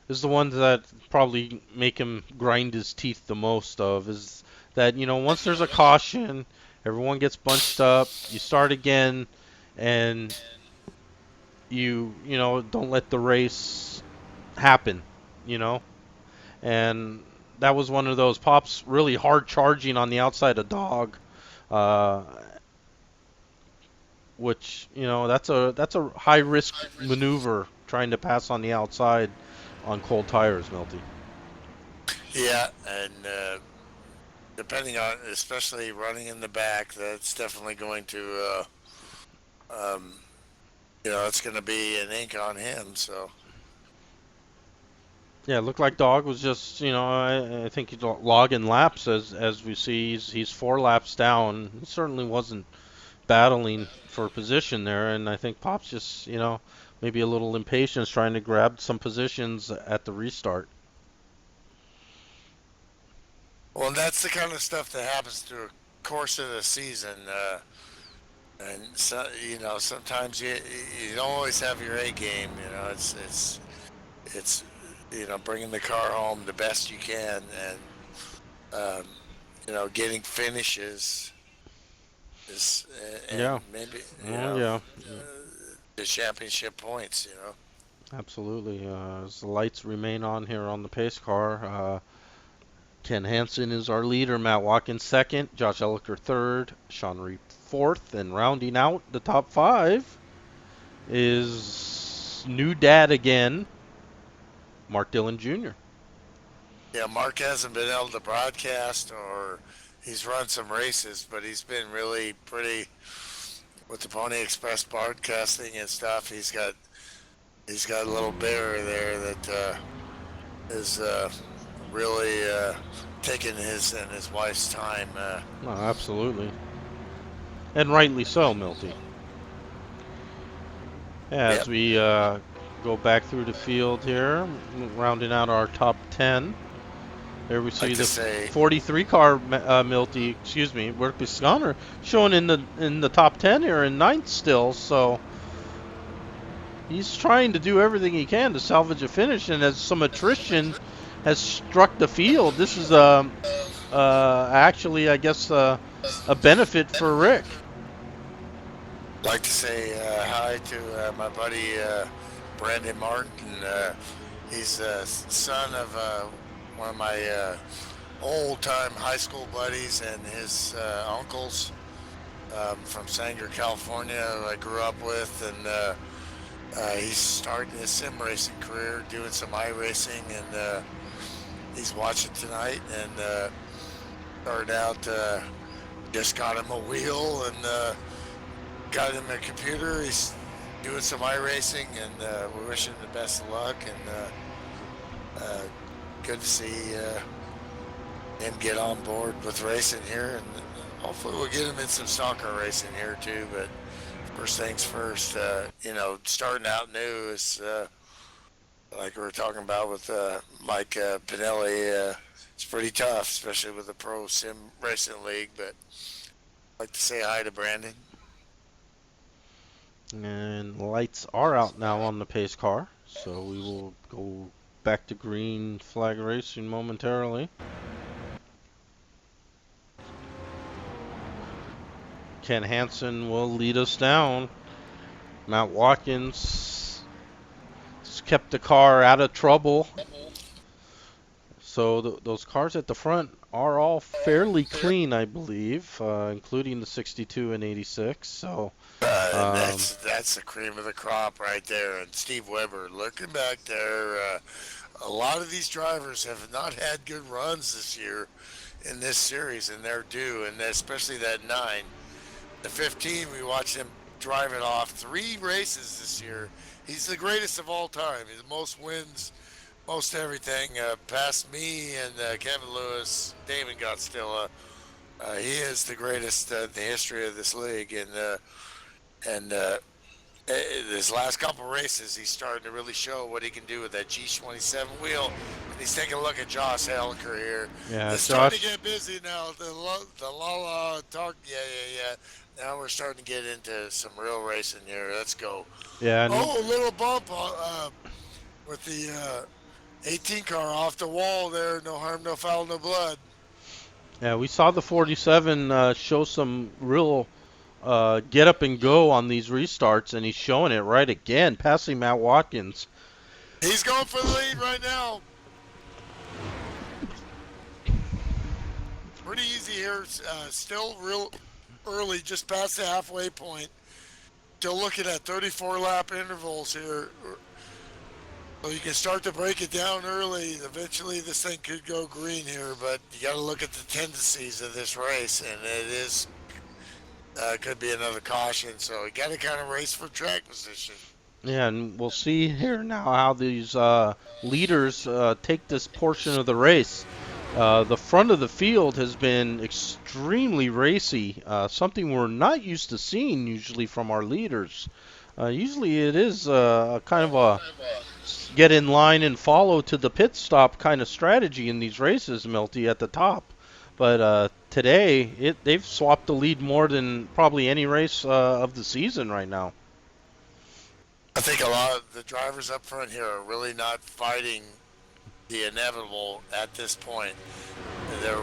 Speaker 2: is the ones that probably make him grind his teeth the most of. Is that once there's a caution, everyone gets bunched up, you start again, and don't let the race happen, you know. And that was one of those. Pops really hard charging on the outside of Dog, uh, which that's a high risk maneuver trying to pass on the outside on cold tires, Milty.
Speaker 1: Yeah, and depending on, especially running in the back, that's definitely going to, um, it's going to be an ink on him. So,
Speaker 2: Yeah, it looked like Dog was just, I think he's logging laps as we see. He's 4 laps down. He certainly wasn't battling for position there, and I think Pop's just, maybe a little impatient trying to grab some positions at the restart.
Speaker 1: well, that's the kind of stuff that happens through a course of the season. And so, sometimes you don't always have your A game. It's bringing the car home the best you can, and um, getting finishes is and
Speaker 2: Yeah,
Speaker 1: maybe
Speaker 2: oh yeah,
Speaker 1: the championship points.
Speaker 2: absolutely. As the lights remain on here on the pace car, Ken Hansen is our leader, Matt Watkins second, Josh Elliker third, Sean Reed fourth, and rounding out the top five is new dad again, Mark Dillon Jr.
Speaker 1: Yeah, Mark hasn't been able to broadcast, or he's run some races, but he's been really pretty with the Pony Express broadcasting and stuff. He's got a little bear there that is really taking his and his wife's time.
Speaker 2: Oh, absolutely. And rightly so, Milty. As
Speaker 1: Yep.
Speaker 2: we go back through the field here, rounding out our top 10. There we
Speaker 1: Like
Speaker 2: see
Speaker 1: to
Speaker 2: the
Speaker 1: say,
Speaker 2: 43 car Milty, excuse me, Work Bisconder showing in the top 10 here in ninth still. So he's trying to do everything he can to salvage a finish, and as some attrition has struck the field, this is actually, I guess, a benefit for Rick.
Speaker 1: like to say hi to my buddy Brandon Martin. He's son of one of my old-time high school buddies and his uncles from Sanger, California, who I grew up with, and he's starting his sim racing career, doing some iRacing, and he's watching tonight. And started out, just got him a wheel and got him a computer. He's doing some iRacing, and we wish him the best of luck. And good to see him get on board with racing here, and hopefully we'll get him in some stock car racing here too. But first things first, starting out new is like we were talking about with Mike Pinelli. It's pretty tough, especially with the Pro Sim Racing League. But I'd like to say hi to Brandon.
Speaker 2: And lights are out now on the pace car, so we will go back to green flag racing momentarily. Ken Hansen will lead us down. Matt Watkins kept the car out of trouble. So those cars at the front are all fairly clean, I believe, including the 62 and 86. So,
Speaker 1: And
Speaker 2: um,
Speaker 1: that's the cream of the crop right there. And Steve Weber, looking back there, a lot of these drivers have not had good runs this year in this series, and they're due. And especially that 9, the 15, we watched him drive it off 3 races this year. He's the greatest of all time. He's the most wins, most everything. Past me and Kevin Lewis, Damon got still. He is the greatest in the history of this league, and his last couple races, he's starting to really show what he can do with that G27 wheel. And he's taking a look at Josh Helker here.
Speaker 2: yeah,
Speaker 1: It's starting to
Speaker 2: Josh.
Speaker 1: get busy now. The Lala talk, yeah. Now we're starting to get into some real racing here. Let's go.
Speaker 2: Yeah,
Speaker 1: Oh, a little bump with the 18 car off the wall there. No harm, no foul, no blood.
Speaker 2: yeah, we saw the 47 show some real get up and go on these restarts, and he's showing it right again, passing Matt Watkins.
Speaker 1: He's going for the lead right now. Pretty easy here. Still real early, just past the halfway point. Still looking at 34 lap intervals here. So you can start to break it down early. Eventually this thing could go green here, but you got to look at the tendencies of this race, and it is could be another caution. So you got to kind of race for track position.
Speaker 2: Yeah, and we'll see here now how these leaders take this portion of the race. The front of the field has been extremely racy, something we're not used to seeing usually from our leaders. Usually it is kind of a get in line and follow to the pit stop kind of strategy in these races, Milty, at the top. But today, they've swapped the lead more than probably any race of the season right now.
Speaker 1: I think a lot of the drivers up front here are really not fighting the inevitable at this point. They're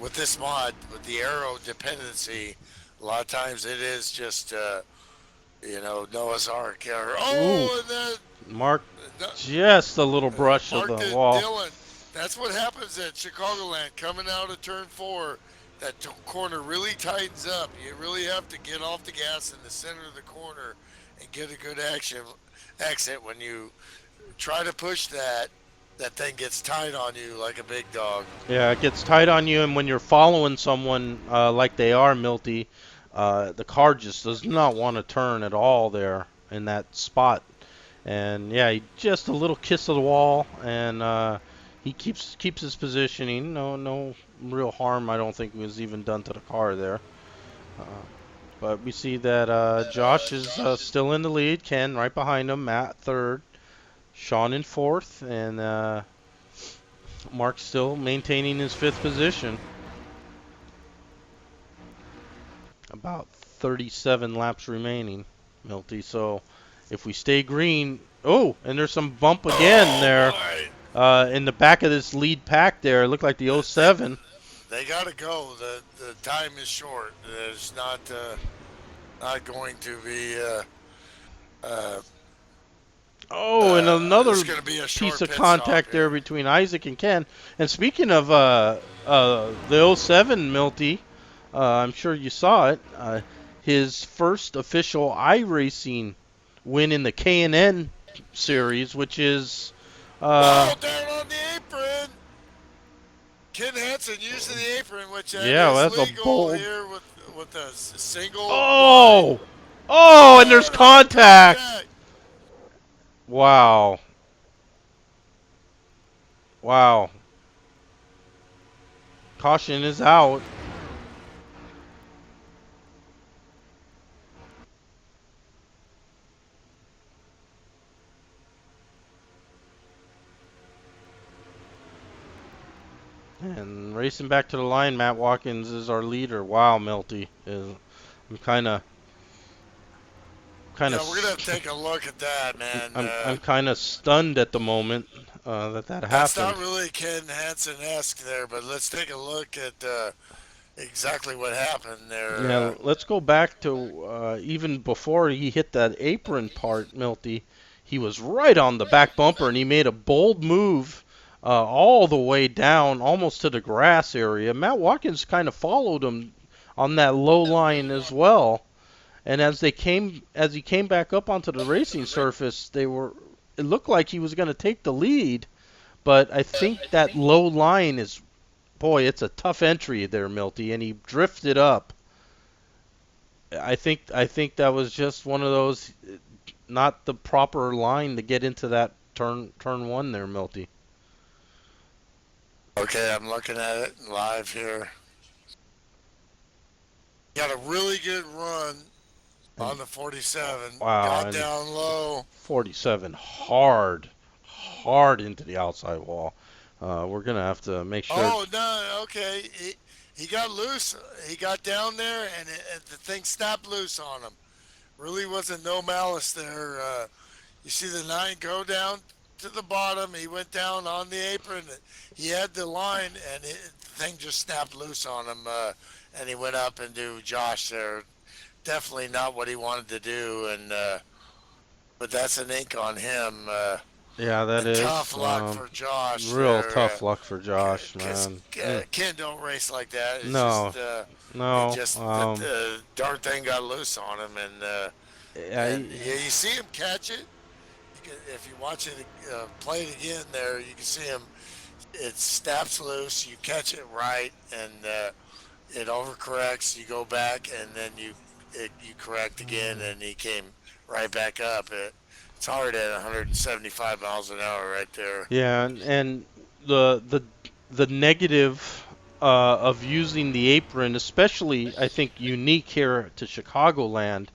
Speaker 1: with this mod, with the aero dependency, a lot of times it is just Noah's Ark.
Speaker 2: Ooh,
Speaker 1: And then
Speaker 2: Mark, just a little brush of
Speaker 1: Mark
Speaker 2: the wall.
Speaker 1: Dillon. That's what happens at Chicagoland. Coming out of turn 4, that corner really tightens up. You really have to get off the gas in the center of the corner and get a good exit. When you try to push that thing gets tight on you like a big dog.
Speaker 2: Yeah, it gets tight on you, and when you're following someone like they are, Milty, the car just does not want to turn at all there in that spot. And yeah, just a little kiss of the wall, and he keeps his positioning. No real harm, I don't think, was even done to the car there. Uh, but we see that Josh is still in the lead. Ken right behind him. Matt third. Sean in fourth, and Mark still maintaining his fifth position. About 37 laps remaining, Milty. So if we stay green, oh, and there's some bump again there in the back of this lead pack there. It looked like the 07.
Speaker 1: They got to go. The time is short. There's not going to be.
Speaker 2: And another
Speaker 1: there's gonna be a short
Speaker 2: piece of
Speaker 1: pit
Speaker 2: contact
Speaker 1: stop
Speaker 2: there
Speaker 1: here.
Speaker 2: between Isaac and Ken. And speaking of the 07 Milty, I'm sure you saw it. His first official iRacing win in the K&N series, which is
Speaker 1: Down on the apron. Ken Hansen using the apron, which is
Speaker 2: that's a
Speaker 1: legal
Speaker 2: bold.
Speaker 1: here with a single.
Speaker 2: And there's contact. Wow. Caution is out. And racing back to the line, Matt Watkins is our leader. Wow, Milty. I'm kind of.
Speaker 1: Yeah, we're gonna take a look at that, man.
Speaker 2: I'm kind of stunned at the moment that
Speaker 1: That's
Speaker 2: happened.
Speaker 1: not really Ken Hansen-esque there, but let's take a look at exactly what happened there.
Speaker 2: Yeah, let's go back to even before he hit that apron part, Milty. he was right on the back bumper, and he made a bold move all the way down, almost to the grass area. Matt Watkins kind of followed him on that low line as well. And as he came back up onto the racing surface, it looked like he was going to take the lead, but I think that low line is, boy, it's a tough entry there, Milty, and he drifted up. I think that was just one of those, not the proper line to get into that turn one there, Milty.
Speaker 1: Okay, I'm looking at it live here. Got a really good run
Speaker 2: And
Speaker 1: on the 47.
Speaker 2: wow,
Speaker 1: Got
Speaker 2: and
Speaker 1: down low.
Speaker 2: 47 hard into the outside wall. We're gonna have to make sure.
Speaker 1: Oh no, okay. He got loose. He got down there, and the thing snapped loose on him. Really wasn't no malice there. You see the 9 go down to the bottom. He went down on the apron. He had the line, and the thing just snapped loose on him. And he went up into Josh there. Definitely not what he wanted to do, and but that's an ink on him.
Speaker 2: Yeah, that
Speaker 1: And
Speaker 2: is
Speaker 1: tough luck for Josh
Speaker 2: real
Speaker 1: there,
Speaker 2: tough luck for Josh,
Speaker 1: because
Speaker 2: man. Mm.
Speaker 1: Ken don't race like that. It's
Speaker 2: No,
Speaker 1: just
Speaker 2: no.
Speaker 1: the darn thing got loose on him, and
Speaker 2: I,
Speaker 1: yeah, you see him catch it. If you watch it play it again, there you can see him. It snaps loose. You catch it right, and it overcorrects. You go back, and then you correct again, and he came right back up. It's hard at 175 miles an hour right there.
Speaker 2: yeah, and the negative of using the apron, especially I think unique here to Chicagoland,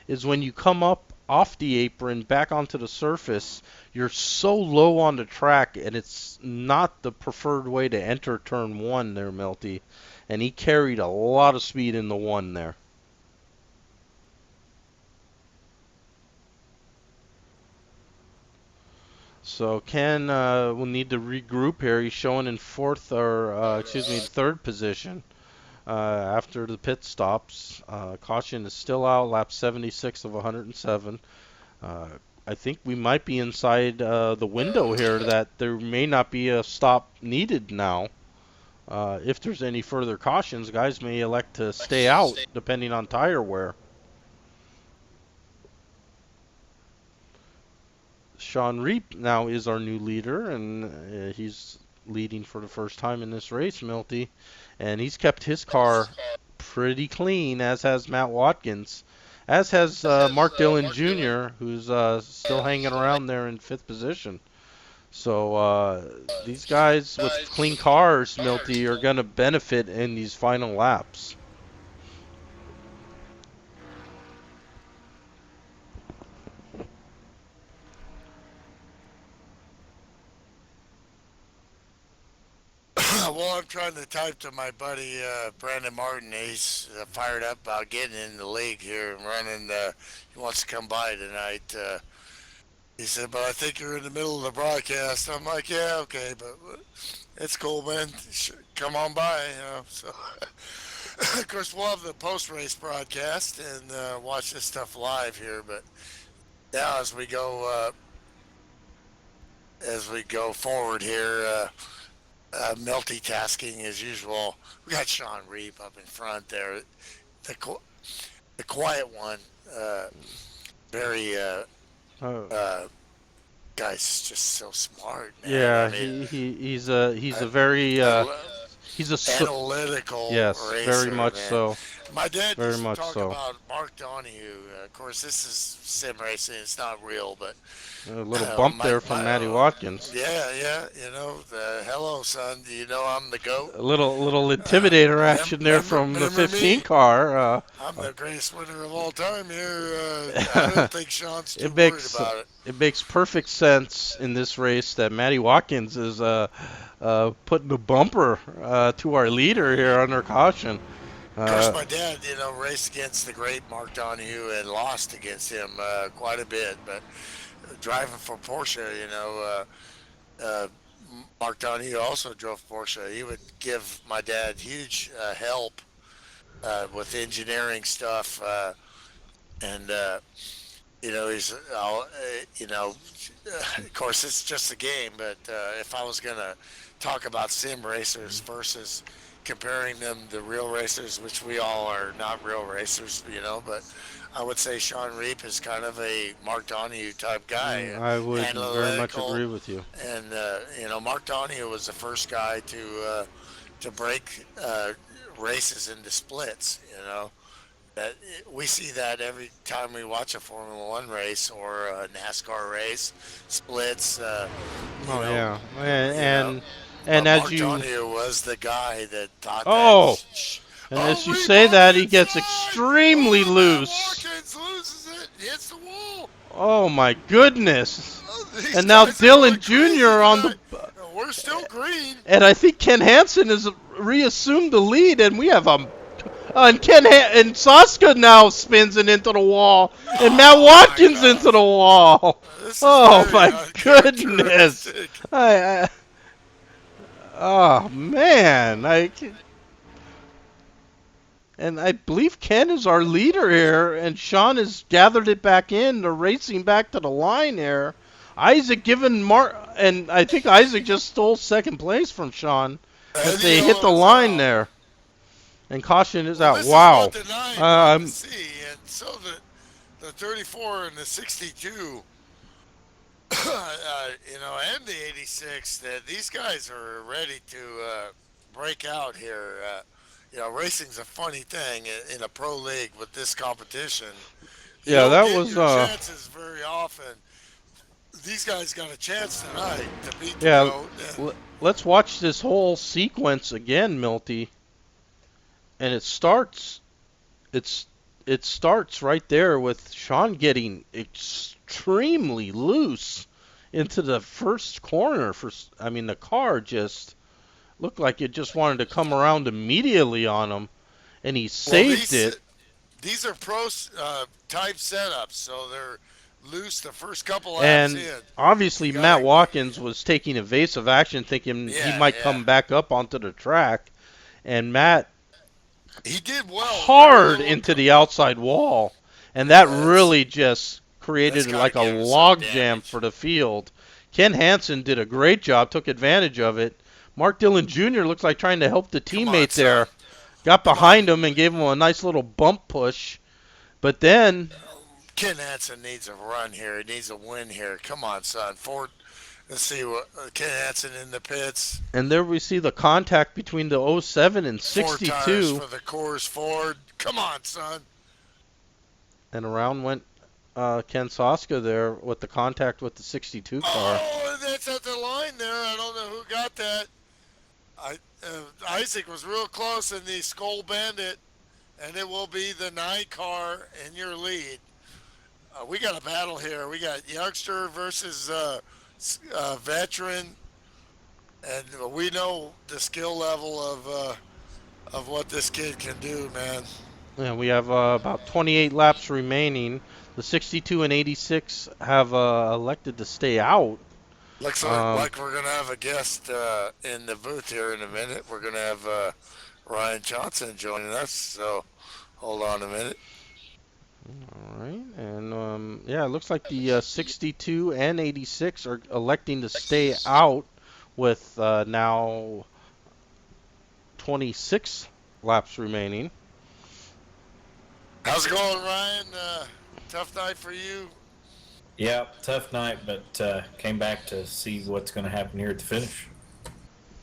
Speaker 2: is when you come up off the apron back onto the surface, you're so low on the track, and it's not the preferred way to enter turn one there, Milty. And he carried a lot of speed in the one there. So Ken will need to regroup here. He's showing in fourth, or excuse me, third position after the pit stops. Caution is still out, lap 76 of 107. Uh, I think we might be inside the window here that there may not be a stop needed now. If there's any further cautions, guys may elect to stay out depending on tire wear. Sean Reap now is our new leader, and he's leading for the first time in this race, Milty. And he's kept his car pretty clean, as has Matt Watkins, as has Mark Dillon Jr., who's still hanging around there in fifth position. So these guys with clean cars, Milty, are going to benefit in these final laps.
Speaker 1: Well, I'm trying to type to my buddy Brandon Martin. He's fired up about getting in the league here and running. He wants to come by tonight. He said, "But I think you're in the middle of the broadcast." I'm like, "Yeah, okay, but it's cool, man. Come on by." So of course we'll have the post-race broadcast and watch this stuff live here. But now as we go forward here. Multitasking as usual. We got Sean Reap up in front there. The the quiet one. Very
Speaker 2: Oh.
Speaker 1: guy's just so smart, man.
Speaker 2: Yeah,
Speaker 1: I mean,
Speaker 2: he's a very he's a
Speaker 1: analytical
Speaker 2: yes, very
Speaker 1: racer,
Speaker 2: much
Speaker 1: man.
Speaker 2: so,
Speaker 1: My dad
Speaker 2: very
Speaker 1: used to
Speaker 2: much
Speaker 1: talk
Speaker 2: so.
Speaker 1: about Mark Donahue. Of course, this is sim racing; it's not real, but
Speaker 2: A little bump there from Matty Watkins.
Speaker 1: yeah. Hello, son. Do you know I'm the goat?
Speaker 2: A little intimidator action there from the 15
Speaker 1: me?
Speaker 2: car.
Speaker 1: I'm the greatest winner of all time here. I don't think Sean's too
Speaker 2: It
Speaker 1: worried
Speaker 2: makes
Speaker 1: about it.
Speaker 2: it makes perfect sense in this race that Matty Watkins is putting the bumper to our leader here under caution.
Speaker 1: Of course,
Speaker 2: Uh,
Speaker 1: my dad, raced against the great Mark Donahue and lost against him quite a bit. But driving for Porsche, Mark Donahue also drove Porsche. He would give my dad huge help with engineering stuff, and You know, you know, of course, it's just a game, but if I was going to talk about sim racers versus comparing them to real racers, which we all are not real racers, you know, but I would say Sean Reap is kind of a Mark Donohue type guy,
Speaker 2: I would very much
Speaker 1: analytical,
Speaker 2: agree with you.
Speaker 1: and you know, Mark Donohue was the first guy to break races into splits. You know, that we see that every time we watch a Formula One race or a NASCAR race, splits. You
Speaker 2: Oh
Speaker 1: know,
Speaker 2: yeah,
Speaker 1: you know.
Speaker 2: and
Speaker 1: But
Speaker 2: as
Speaker 1: Mark
Speaker 2: you
Speaker 1: Donohue was the guy that thought that.
Speaker 2: oh, and
Speaker 1: Oh,
Speaker 2: as you
Speaker 1: Reap
Speaker 2: say
Speaker 1: on
Speaker 2: that,
Speaker 1: the
Speaker 2: he gets
Speaker 1: inside.
Speaker 2: extremely
Speaker 1: Oh, Matt
Speaker 2: loose.
Speaker 1: Watkins loses it, hits the wall.
Speaker 2: Oh my goodness!
Speaker 1: Oh, these
Speaker 2: And now
Speaker 1: guys are
Speaker 2: Dylan
Speaker 1: going crazy
Speaker 2: Jr. on the,
Speaker 1: tonight. And we're still green.
Speaker 2: and I think Ken Hansen has reassumed the lead, and we have a and and Saska now spins it into the wall, and Matt
Speaker 1: Oh my
Speaker 2: Watkins into the
Speaker 1: gosh.
Speaker 2: wall.
Speaker 1: This is
Speaker 2: Oh
Speaker 1: very
Speaker 2: my goodness!
Speaker 1: uncharacteristic.
Speaker 2: I oh man, and I believe Ken is our leader here, and Sean has gathered it back in. They're racing back to the line here. Isaac giving Mark, and I think Isaac just stole second place from Sean as
Speaker 1: And
Speaker 2: they hit the
Speaker 1: yellow is
Speaker 2: line
Speaker 1: out.
Speaker 2: there. And caution is
Speaker 1: Well,
Speaker 2: out.
Speaker 1: this is what
Speaker 2: Wow.
Speaker 1: the 9 wanted to
Speaker 2: Um,
Speaker 1: see. And so the 34 and the 62, you know, and the 86, that these guys are ready to break out here. You know, racing's a funny thing in a pro league with this competition. You
Speaker 2: yeah,
Speaker 1: don't
Speaker 2: that
Speaker 1: get
Speaker 2: was
Speaker 1: your chances very often. These guys got a chance tonight to beat the
Speaker 2: yeah.
Speaker 1: GOAT.
Speaker 2: Let's watch this whole sequence again, Milty. And it's it starts right there with Sean getting extremely loose into the first corner. I mean, the car just looked like it just wanted to come around immediately on him, and he
Speaker 1: Well,
Speaker 2: saved it.
Speaker 1: these are pro type setups, so they're loose the first couple laps
Speaker 2: And
Speaker 1: in. You
Speaker 2: obviously, Matt
Speaker 1: gotta,
Speaker 2: Watkins was taking evasive action, thinking he
Speaker 1: yeah,
Speaker 2: might
Speaker 1: yeah.
Speaker 2: come back up onto the track, and Matt
Speaker 1: He did well. Very
Speaker 2: hard
Speaker 1: little.
Speaker 2: into the outside wall, and that
Speaker 1: Yeah,
Speaker 2: really just
Speaker 1: that's
Speaker 2: created
Speaker 1: got to
Speaker 2: like a
Speaker 1: give him some
Speaker 2: log jam
Speaker 1: damage.
Speaker 2: for the field. Ken Hansen did a great job, took advantage of it. Mark Dillon Jr. looks like trying to help the
Speaker 1: Come on,
Speaker 2: teammate
Speaker 1: son.
Speaker 2: there. Got
Speaker 1: Come on.
Speaker 2: behind him and gave him a nice little bump push. But then,
Speaker 1: Ken Hansen needs a run here. He needs a win here. Come on, son. Ford. Let's see what Ken Hansen in the pits.
Speaker 2: and there we see the contact between the '07 and
Speaker 1: Four tires
Speaker 2: '62,
Speaker 1: for the Coors Ford. Come on, son.
Speaker 2: and around went Ken Soska there with the contact with the '62 car.
Speaker 1: Oh, that's at the line there. I don't know who got that. I Isaac was real close in the Skull Bandit, and it will be the 9 car in your lead. We got a battle here. We got youngster versus veteran, and we know the skill level of what this kid can do, man.
Speaker 2: Yeah, we have about 28 laps remaining. The 62 and 86 have elected to stay out.
Speaker 1: Looks
Speaker 2: Um,
Speaker 1: like we're gonna have a guest in the booth here in a minute. We're gonna have Ryan Johnson joining us. So hold on a minute.
Speaker 2: all right, and yeah, it looks like the 62 and 86 are electing to stay out with now 26 laps remaining.
Speaker 1: How's it going, Ryan? Tough night for you.
Speaker 3: Yeah, tough night, but came back to see what's going to happen here at the finish.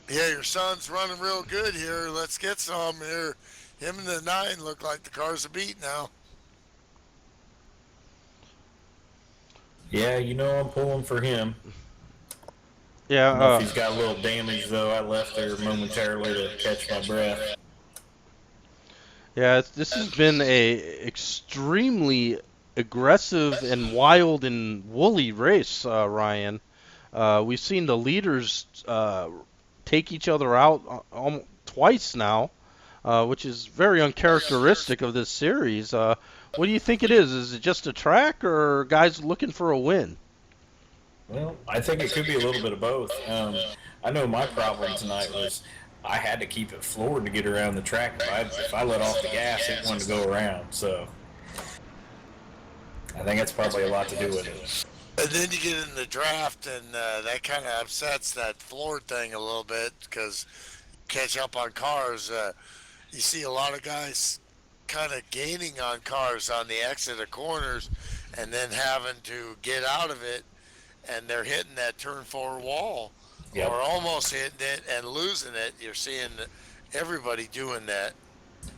Speaker 1: Yeah, your son's running real good here. Let's get some here. Him and the 9 look like the car's a beat now.
Speaker 3: Yeah, you know I'm pulling for him.
Speaker 2: Yeah,
Speaker 3: I don't know if he's got a little damage, though. I left there momentarily to catch my breath.
Speaker 2: yeah, this has been a extremely aggressive and wild and woolly race, Ryan. We've seen the leaders take each other out twice now, which is very uncharacteristic of this series. What do you think it is? Is it just a track, or guys looking for a win?
Speaker 3: Well, I think it could be a little bit of both. I know my problem tonight was I had to keep it floored to get around the track. If I let off the gas, it wanted to go around. So I think that's probably a lot to do with it.
Speaker 1: And then you get in the draft, and that kind of upsets that floor thing a little bit because catch up on cars. You see a lot of guys kind of gaining on cars on the exit of corners and then having to get out of it, and they're hitting that turn four wall
Speaker 3: Yep.
Speaker 1: or almost hitting it and losing it. You're seeing everybody doing that.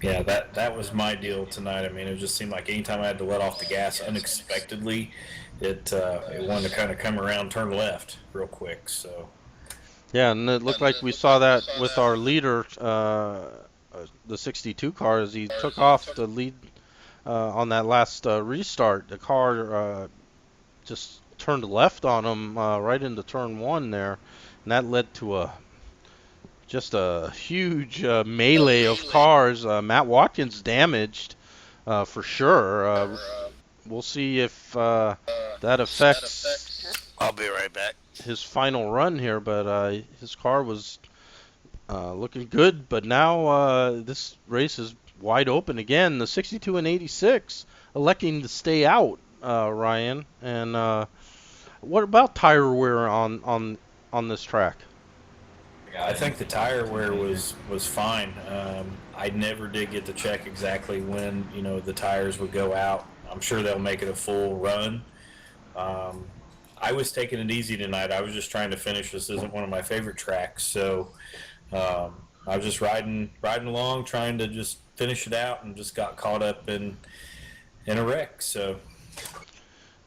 Speaker 3: Yeah, that was my deal tonight. I mean, it just seemed like anytime I had to let off the gas unexpectedly, it wanted to kind of come around, turn left real quick. So
Speaker 2: Yeah, and it looked like we saw that with our leader, the 62 car, as he took off the lead on that last restart. The car just turned left on him right into turn one there, and that led to just a huge melee of cars. Matt Watkins damaged for sure. We'll see if that affects
Speaker 1: I'll be right back.
Speaker 2: his final run here, but his car was looking good. But now this race is wide open again. The 62 and 86 electing to stay out, Ryan. And what about tire wear on this track?
Speaker 3: I think the tire wear was fine. I never did get to check exactly when the tires would go out. I'm sure they'll make it a full run. I was taking it easy tonight. I was just trying to finish. This isn't one of my favorite tracks, so I was just riding along, trying to just finish it out, and just got caught up in a wreck. So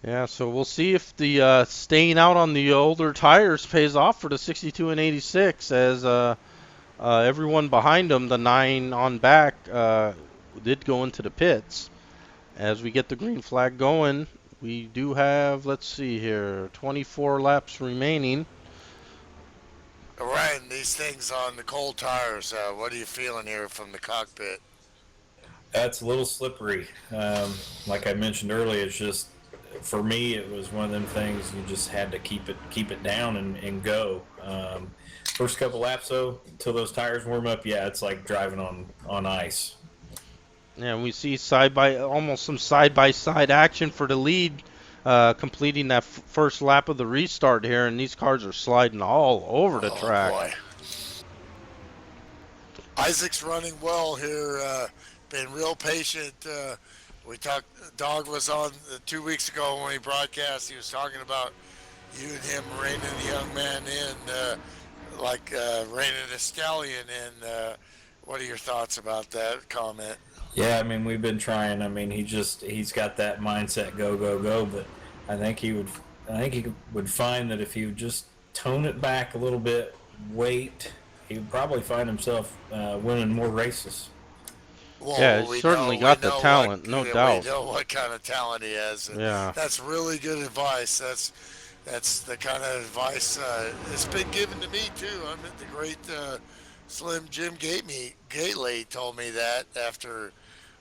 Speaker 2: Yeah, so we'll see if the staying out on the older tires pays off for the 62 and 86, as everyone behind them, the 9 on back, did go into the pits. As we get the green flag going, we do have, let's see here, 24 laps remaining.
Speaker 1: Ryan, these things on the cold tires, what are you feeling here from the cockpit?
Speaker 3: that's a little slippery. Like I mentioned earlier, it's just for me, it was one of them things you just had to keep it down and go. First couple laps though, until those tires warm up, yeah, it's like driving on ice.
Speaker 2: Yeah, and we see almost some side-by-side action for the lead, completing that first lap of the restart here, and these cars are sliding all over the track.
Speaker 1: Boy. Isaac's running well here, been real patient. We talked, Dog was on 2 weeks ago when he broadcast. He was talking about you and him reining the young man in, like reining a stallion in. What are your thoughts about that comment?
Speaker 3: Yeah, I mean we've been trying. I mean he's got that mindset, go go go. But I think he would find that if he would just tone it back a little bit, wait, he would probably find himself winning more races.
Speaker 1: Well,
Speaker 2: Yeah, he's certainly got the talent, no doubt.
Speaker 1: We know what kind of talent he has. And
Speaker 2: Yeah.
Speaker 1: that's really good advice. That's the kind of advice it's been given to me too. I mean, the great Slim Jim Gately told me that after.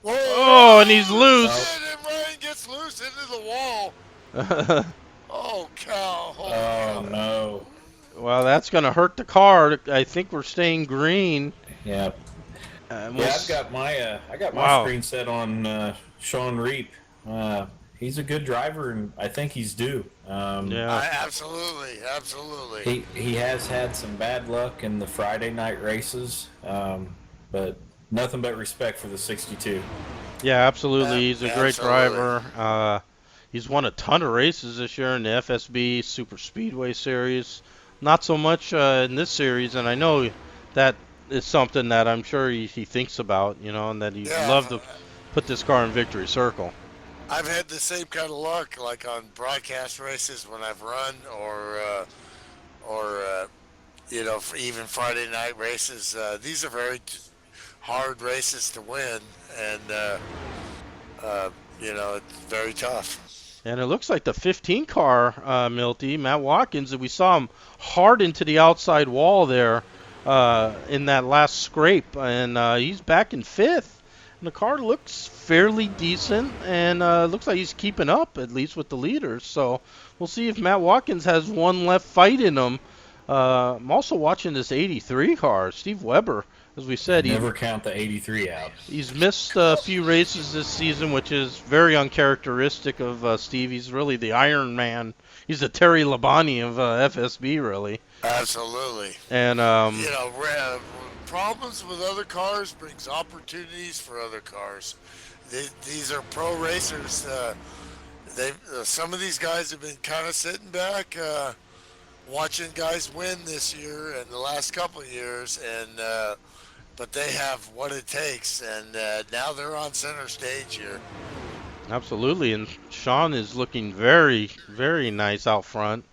Speaker 1: Whoa,
Speaker 2: Oh, and he's loose.
Speaker 1: And Ryan gets loose into the wall. Oh cow! Holy
Speaker 3: Oh
Speaker 1: cow.
Speaker 3: no!
Speaker 2: Well, that's going to hurt the car. I think we're staying green.
Speaker 3: Yeah.
Speaker 2: We'll
Speaker 3: I've got my
Speaker 2: Wow.
Speaker 3: screen set on Sean Reap. He's a good driver, and I think he's due.
Speaker 2: Yeah.
Speaker 1: Absolutely.
Speaker 3: He has had some bad luck in the Friday night races, but nothing but respect for the 62.
Speaker 2: Yeah, absolutely. He's a great
Speaker 1: Absolutely.
Speaker 2: driver. He's won a ton of races this year in the FSB Super Speedway Series. Not so much in this series, and I know that is something that I'm sure he thinks about, and that he'd
Speaker 1: Yeah.
Speaker 2: love to put this car in victory circle.
Speaker 1: I've had the same kind of luck, like on broadcast races when I've run, or for even Friday night races. These are very hard races to win, and it's very tough.
Speaker 2: And it looks like the 15 car, Milty, Matt Watkins, we saw him hard into the outside wall there in that last scrape, and he's back in fifth. And the car looks fairly decent, and looks like he's keeping up, at least with the leaders. So we'll see if Matt Watkins has one left fight in him. I'm also watching this 83 car. Steve Weber as we said,
Speaker 3: Never count the 83 out.
Speaker 2: he's missed a few races this season, which is very uncharacteristic of Steve. He's really the Iron Man. He's the Terry Labonte of FSB, really.
Speaker 1: Absolutely.
Speaker 2: And
Speaker 1: You know, problems with other cars brings opportunities for other cars. These are pro racers. They some of these guys have been kind of sitting back, watching guys win this year and the last couple of years, and but they have what it takes, and now they're on center stage here.
Speaker 2: absolutely, and Sean is looking very, very nice out front.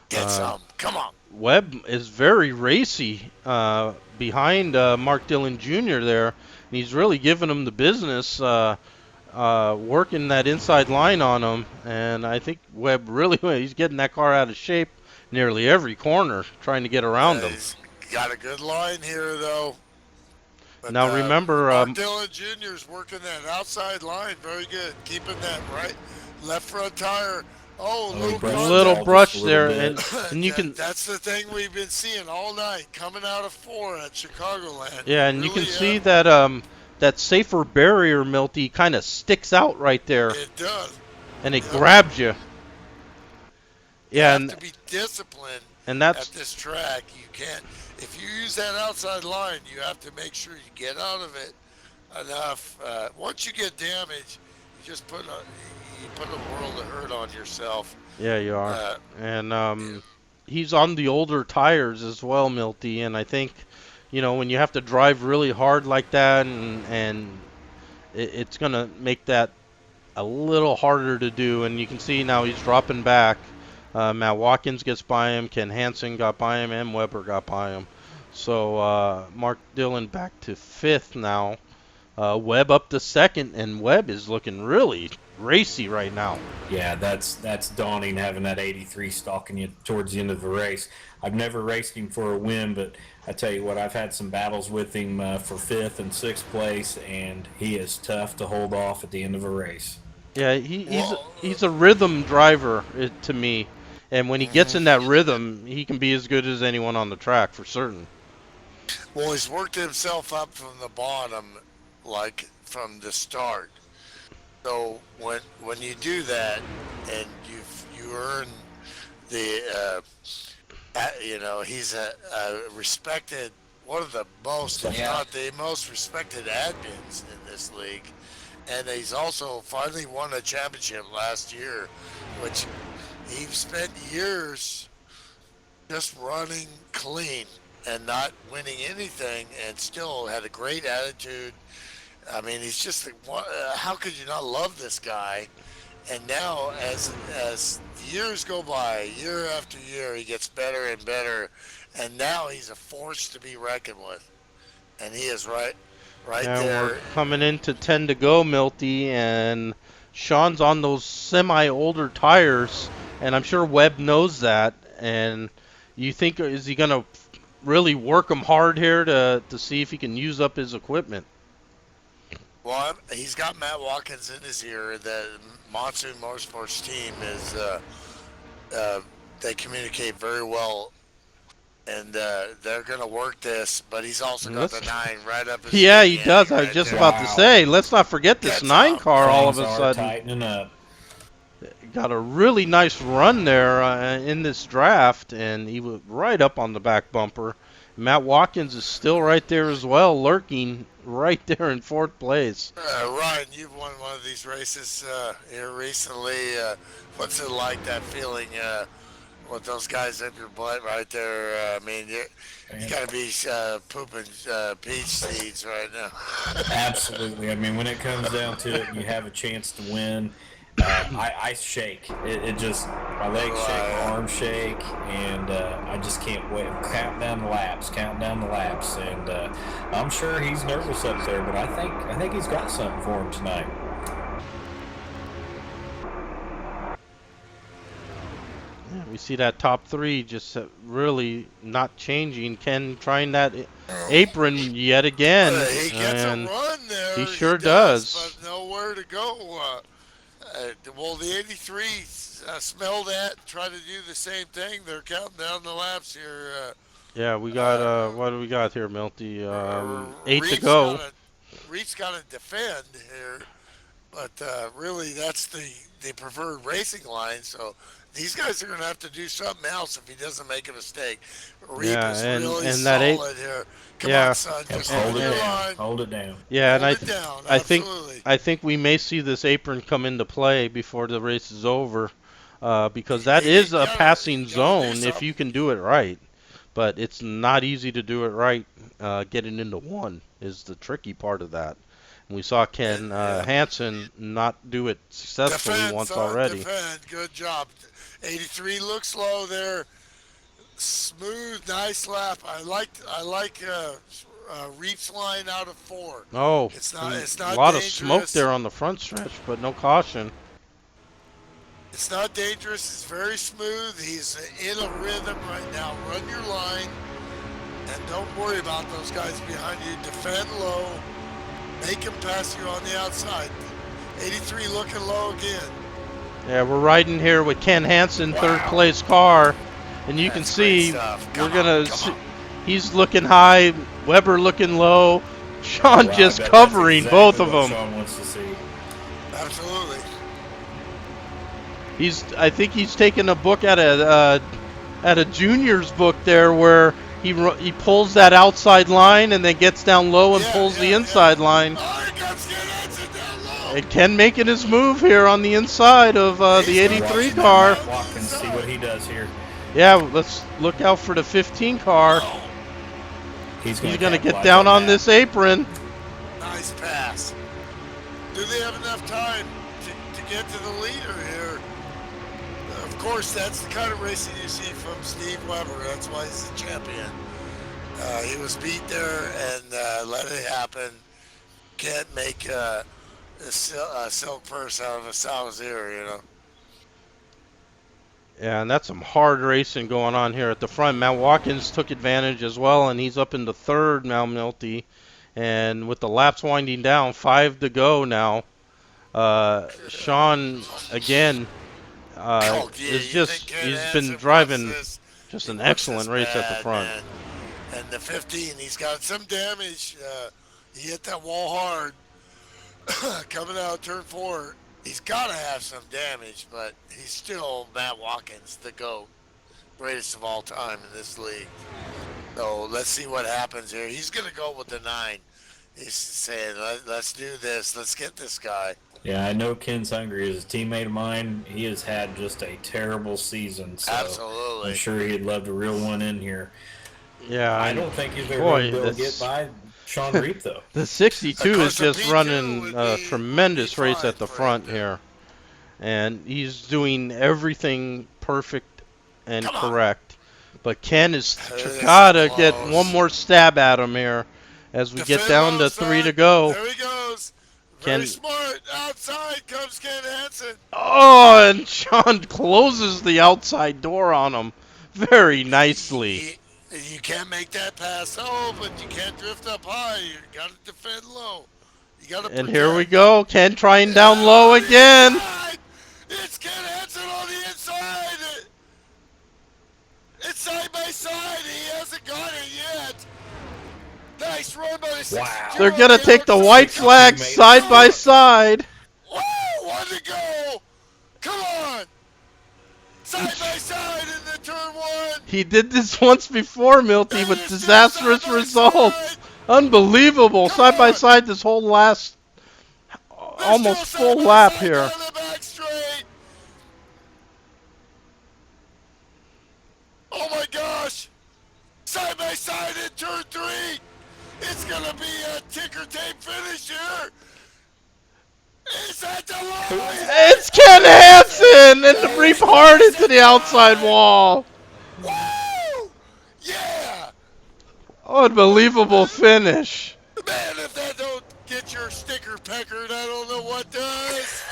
Speaker 1: Get some. Come on.
Speaker 2: Webb is very racy behind Mark Dillon Jr. there, and he's really giving him the business, working that inside line on him. And I think Webb really, he's getting that car out of shape nearly every corner, trying to get around him.
Speaker 1: He's got a good line here, though. But,
Speaker 2: Now remember,
Speaker 1: Mark Dillon Jr. is working that outside line very good, keeping that left front tire. Oh,
Speaker 2: little brush there, and you can.
Speaker 1: That's the thing we've been seeing all night coming out of 4 at Chicagoland.
Speaker 2: Yeah, and you can see that that safer barrier, Milty, kind of sticks out right there.
Speaker 1: It does.
Speaker 2: And it grabs you. Yeah,
Speaker 1: you have to be disciplined
Speaker 2: and that's
Speaker 1: at this track. You can't. If you use that outside line, you have to make sure you get out of it enough. Once you get damaged, you just put a world of hurt on yourself.
Speaker 2: Yeah, you are. And he's on the older tires as well, Milty. And I think, you know, when you have to drive really hard like that, and it's gonna make that a little harder to do. And you can see now he's dropping back. Matt Watkins gets by him, Ken Hansen got by him, and Weber got by him. So Mark Dillon back to 5th now. Webb up to 2nd, and Webb is looking really racy right now.
Speaker 3: Yeah, that's daunting having that 83 stalking you towards the end of the race. I've never raced him for a win, but I tell you what, I've had some battles with him for 5th and 6th place, and he is tough to hold off at the end of a race.
Speaker 2: Yeah, he's a rhythm driver to me. And when he gets in that rhythm, he can be as good as anyone on the track for certain.
Speaker 1: Well, he's worked himself up from the bottom, like from the start. So when you do that, and you earn the, you know, he's a respected, one of the most, if not the most respected admins in this league, and he's also finally won a championship last year, which. He spent years just running clean and not winning anything, and still had a great attitude. I mean, he's just how could you not love this guy? And now, as years go by, year after year, he gets better and better, and now he's a force to be reckoned with. And he is right
Speaker 2: and
Speaker 1: there.
Speaker 2: We're coming into 10 to go, Milty, and Sean's on those semi-older tires. And I'm sure Webb knows that. And you think, is he going to really work him hard here to see if he can use up his equipment?
Speaker 1: Well, he's got Matt Watkins in his ear. The Monsoon Motorsports team is, they communicate very well. And they're going to work this. But he's also got the 9 right up his
Speaker 2: Yeah, he does. I
Speaker 1: right
Speaker 2: was just
Speaker 1: there.
Speaker 2: about to say, let's not forget this 9 car all of a sudden.
Speaker 3: Tightening up.
Speaker 2: Got a really nice run there in this draft, and he was right up on the back bumper. Matt Watkins is still right there as well, lurking right there in 4th place.
Speaker 1: Ryan, you've won one of these races here recently. What's it like, that feeling with those guys up your butt right there? I mean, you got to be pooping peach seeds right now.
Speaker 3: Absolutely. I mean, when it comes down to it and you have a chance to win, I shake. It just, my legs shake, my arms shake, and I just can't wait. Count down the laps, and I'm sure he's nervous up there, but I think he's got something for him tonight.
Speaker 2: Yeah, we see that top 3 just really not changing. Ken trying that apron yet again,
Speaker 1: he gets
Speaker 2: and
Speaker 1: a run there.
Speaker 2: he sure does.
Speaker 1: But nowhere to go. Well, the 83 smell that, try to do the same thing. They're counting down the laps here.
Speaker 2: Yeah, we got
Speaker 1: Uh,
Speaker 2: what do we got here, Milty? 8 to
Speaker 1: Reed's
Speaker 2: go.
Speaker 1: got to defend here, but really that's the preferred racing line. So these guys are going to have to do something else if he doesn't make a mistake. Reap
Speaker 2: Yeah,
Speaker 1: is really
Speaker 2: and that 8.
Speaker 1: solid here. Come on,
Speaker 2: Yeah,
Speaker 1: son,
Speaker 3: Yep,
Speaker 1: just
Speaker 3: hold
Speaker 1: hold
Speaker 3: it
Speaker 1: your
Speaker 3: down.
Speaker 1: line,
Speaker 3: Hold it down.
Speaker 2: yeah, and
Speaker 1: hold it down.
Speaker 2: I think
Speaker 1: Absolutely.
Speaker 2: I think we may see this apron come into play before the race is over, because that
Speaker 1: You
Speaker 2: is a passing
Speaker 1: gotta do
Speaker 2: zone if
Speaker 1: something.
Speaker 2: you can do it right. But it's not easy to do it right. Getting into one is the tricky part of that. And we saw Ken
Speaker 1: Yeah.
Speaker 2: Hansen not do it successfully
Speaker 1: Defend,
Speaker 2: once
Speaker 1: son,
Speaker 2: already.
Speaker 1: defend. Good job. 83 looks low there. Smooth, nice lap. I like Reap's line out of 4.
Speaker 2: Oh,
Speaker 1: It's
Speaker 2: a
Speaker 1: not
Speaker 2: lot of smoke
Speaker 1: dangerous.
Speaker 2: there on the front stretch, but no caution.
Speaker 1: It's not dangerous. It's very smooth. He's in a rhythm right now. Run your line and don't worry about those guys behind you. Defend low. Make him pass you on the outside. 83 looking low again.
Speaker 2: Yeah, we're riding here with Ken Hansen, third place car, and you can
Speaker 1: That's great
Speaker 2: see
Speaker 1: stuff.
Speaker 2: we're
Speaker 1: Come
Speaker 2: gonna.
Speaker 1: on, come on.
Speaker 2: He's looking high, Weber looking low, Sean
Speaker 3: Well, I
Speaker 2: just
Speaker 3: bet
Speaker 2: covering
Speaker 3: that's
Speaker 2: both of
Speaker 3: exactly what
Speaker 2: them.
Speaker 3: Sean wants to see.
Speaker 1: Absolutely.
Speaker 2: I think he's taking a book at a junior's book there, where he pulls that outside line and then gets down low and pulls the inside line.
Speaker 1: Oh, here comes Ken Hansen down low.
Speaker 2: And Ken making his move here on the inside of the
Speaker 1: He's
Speaker 2: 83
Speaker 3: Watching
Speaker 2: car.
Speaker 3: Matt Watkins, see what he does here.
Speaker 2: Yeah, let's look out for the 15 car.
Speaker 1: Oh,
Speaker 3: He's
Speaker 2: He's
Speaker 3: going
Speaker 2: gonna get down on
Speaker 3: that.
Speaker 2: this apron.
Speaker 1: nice pass. Do they have enough time to get to the leader here? Of course, that's the kind of racing you see from Steve Weber. That's why he's the champion. He was beat there and let it happen. Can't make a silk purse out of a sow's ear, you know.
Speaker 2: Yeah, and that's some hard racing going on here at the front. Matt Watkins took advantage as well, and he's up into third now, Milty. And with the laps winding down, 5 to go now. Sean again
Speaker 1: Oh, yeah,
Speaker 2: is
Speaker 1: you think
Speaker 2: just
Speaker 1: Ken
Speaker 2: he's
Speaker 1: Hansen
Speaker 2: been
Speaker 1: wants
Speaker 2: driving
Speaker 1: this?
Speaker 2: just
Speaker 1: He
Speaker 2: an
Speaker 1: wants this
Speaker 2: excellent race at the
Speaker 1: bad,
Speaker 2: front.
Speaker 1: man. And the 15, he's got some damage. He hit that wall hard coming out of turn 4. He's got to have some damage, but he's still Matt Watkins, the GOAT, greatest of all time in this league. So let's see what happens here. He's going to go with the 9. He's saying, let's do this. Let's get this guy.
Speaker 3: Yeah, I know Ken's hungry. As a teammate of mine, he has had just a terrible season. So
Speaker 1: Absolutely.
Speaker 3: I'm sure he'd love to reel one in here.
Speaker 2: Yeah,
Speaker 3: I
Speaker 2: and
Speaker 3: don't think he's ever
Speaker 2: boy,
Speaker 3: going to be able to
Speaker 2: this-
Speaker 3: get by Sean Reap, though.
Speaker 2: the 62
Speaker 1: Of
Speaker 2: is
Speaker 1: course, the
Speaker 2: just
Speaker 1: P2
Speaker 2: running
Speaker 1: would
Speaker 2: a
Speaker 1: be
Speaker 2: tremendous race
Speaker 1: fine
Speaker 2: at the
Speaker 1: for
Speaker 2: front
Speaker 1: him.
Speaker 2: here. And he's doing everything perfect and
Speaker 1: Come on.
Speaker 2: correct. But Ken is
Speaker 1: This is
Speaker 2: gotta get
Speaker 1: close.
Speaker 2: one more stab at him here as we get
Speaker 1: Defend
Speaker 2: down to
Speaker 1: low,
Speaker 2: 3 to
Speaker 1: son.
Speaker 2: go.
Speaker 1: There he goes. Very
Speaker 2: Ken-
Speaker 1: smart. Outside comes Ken Hansen.
Speaker 2: Oh, and Sean closes the outside door on him very nicely.
Speaker 1: You can't make that pass. Oh, but you can't drift up high. You got to defend low. You got to.
Speaker 2: And here we go. Ken trying down low again.
Speaker 1: It's Ken Hansen on the inside. It's side by side. He hasn't got it yet. Nice run by the
Speaker 3: Wow.
Speaker 2: They're gonna take the white flag
Speaker 3: Teammate.
Speaker 2: side by side.
Speaker 1: Woo! One to go. Come on. Side by side in the turn 1.
Speaker 2: He did this once before, Milty, with disastrous results. Unbelievable. Side by side this whole last almost full lap here.
Speaker 1: Oh my gosh! Side by side in turn 3! It's gonna be a ticker tape finish here! Is that the line?
Speaker 2: It's Ken Hansen and Reap hard into the outside wall.
Speaker 1: Woo! Yeah!
Speaker 2: Unbelievable finish.
Speaker 1: Man, if that don't get your sticker peckered, I don't know what does.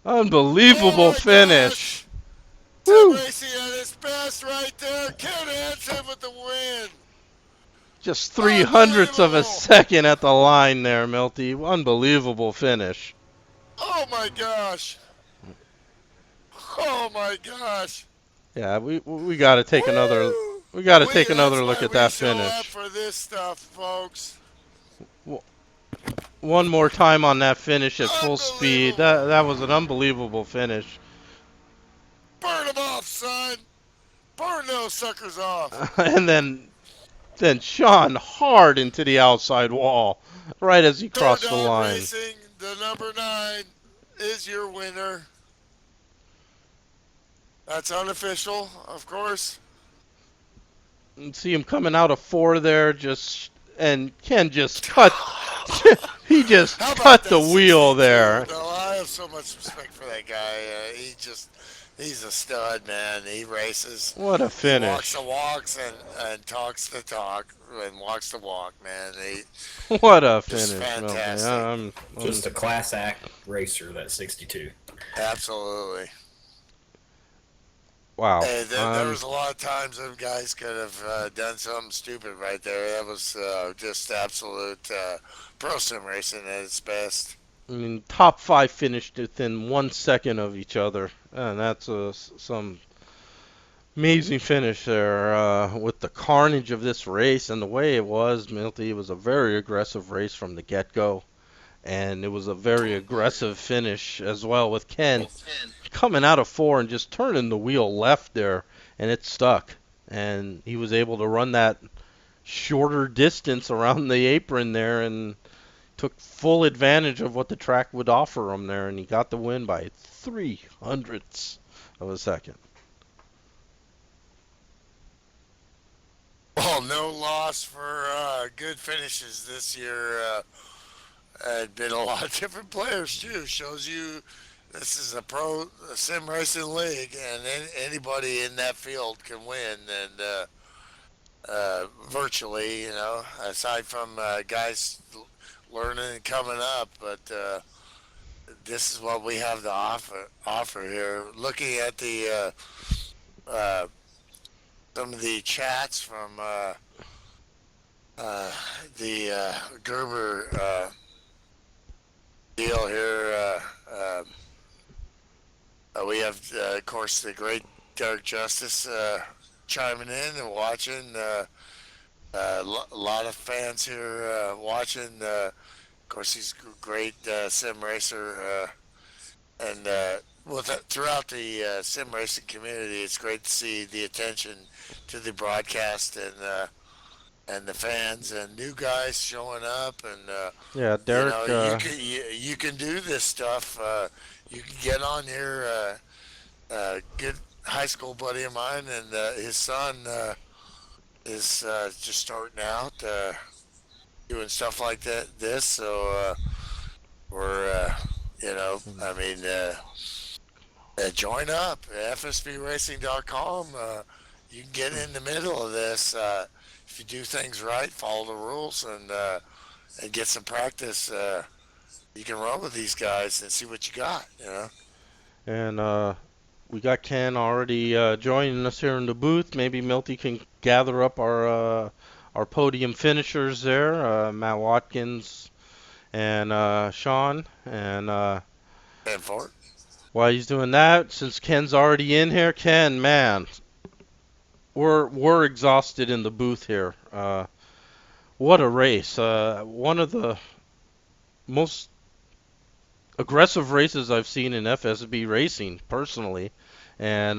Speaker 2: Unbelievable
Speaker 1: Oh my
Speaker 2: finish.
Speaker 1: Tim
Speaker 2: Woo.
Speaker 1: Racing at his best right there. Ken Hansen with the win.
Speaker 2: Just 300ths of a second at the line there, Milty. Unbelievable finish.
Speaker 1: Oh my gosh. Oh my gosh.
Speaker 2: Yeah, we got to take another
Speaker 1: Woo!
Speaker 2: We got to take another look at
Speaker 1: We
Speaker 2: that
Speaker 1: show up
Speaker 2: finish.
Speaker 1: for this stuff, folks.
Speaker 2: One more time on that finish at full speed.
Speaker 1: Unbelievable.
Speaker 2: That was an unbelievable finish.
Speaker 1: Burn them off, son. Burn those suckers off.
Speaker 2: And then Sean hard into the outside wall right as he
Speaker 1: Third
Speaker 2: crossed the
Speaker 1: Dog
Speaker 2: line.
Speaker 1: Racing, the number 9, is your winner. That's unofficial, of course.
Speaker 2: And see him coming out of 4 there, and Ken just cut. He just
Speaker 1: How about
Speaker 2: cut the
Speaker 1: that
Speaker 2: wheel
Speaker 1: 62?
Speaker 2: there.
Speaker 1: No, I have so much respect for that guy. He's a stud, man. He races.
Speaker 2: What a
Speaker 1: He walks
Speaker 2: finish.
Speaker 1: the walks and talks the talk and walks the walk, man.
Speaker 2: What a
Speaker 1: Just
Speaker 2: finish, Milton.
Speaker 1: fantastic.
Speaker 3: Just a class act racer, that 62.
Speaker 1: Absolutely.
Speaker 2: Wow.
Speaker 1: Hey, there was a lot of times them guys could have done something stupid right there. That was just absolute pro sim racing at its best.
Speaker 2: I mean, top 5 finished within 1 second of each other, and that's some amazing finish there with the carnage of this race and the way it was. Milty, it was a very aggressive race from the get-go, and it was a very aggressive finish as well with Ken coming out of 4 and just turning the wheel left there, and it stuck. And he was able to run that shorter distance around the apron there and took full advantage of what the track would offer him there, and he got the win by 0.03 of a second.
Speaker 1: Well, no loss for good finishes this year. Had been a lot of different players too. Shows you this is a pro sim racing league, and anybody in that field can win. And virtually, aside from guys learning and coming up, but this is what we have to offer here. Looking at the some of the chats from the Gerber deal here. We have, of course, the great Dark Justice chiming in and watching. A lot of fans here watching. Of course, he's a great sim racer, and throughout the sim racing community, it's great to see the attention to the broadcast and the fans and new guys showing up. And
Speaker 2: Yeah, Derek.
Speaker 1: you can do this stuff. You can get on here. Good high school buddy of mine, and his son is just starting out doing stuff like that. So we're, I mean, join up at FSBRacing.com. You can get in the middle of this if you do things right, follow the rules, and get some practice. You can run with these guys and see what you got.
Speaker 2: And we got Ken already joining us here in the booth. Maybe Milty can gather up our podium finishers there, Matt Watkins and Sean. And
Speaker 1: And for it.
Speaker 2: while he's doing that, since Ken's already in here, Ken, man, we're exhausted in the booth here. What a race! One of the most aggressive races I've seen in FSB racing, personally. And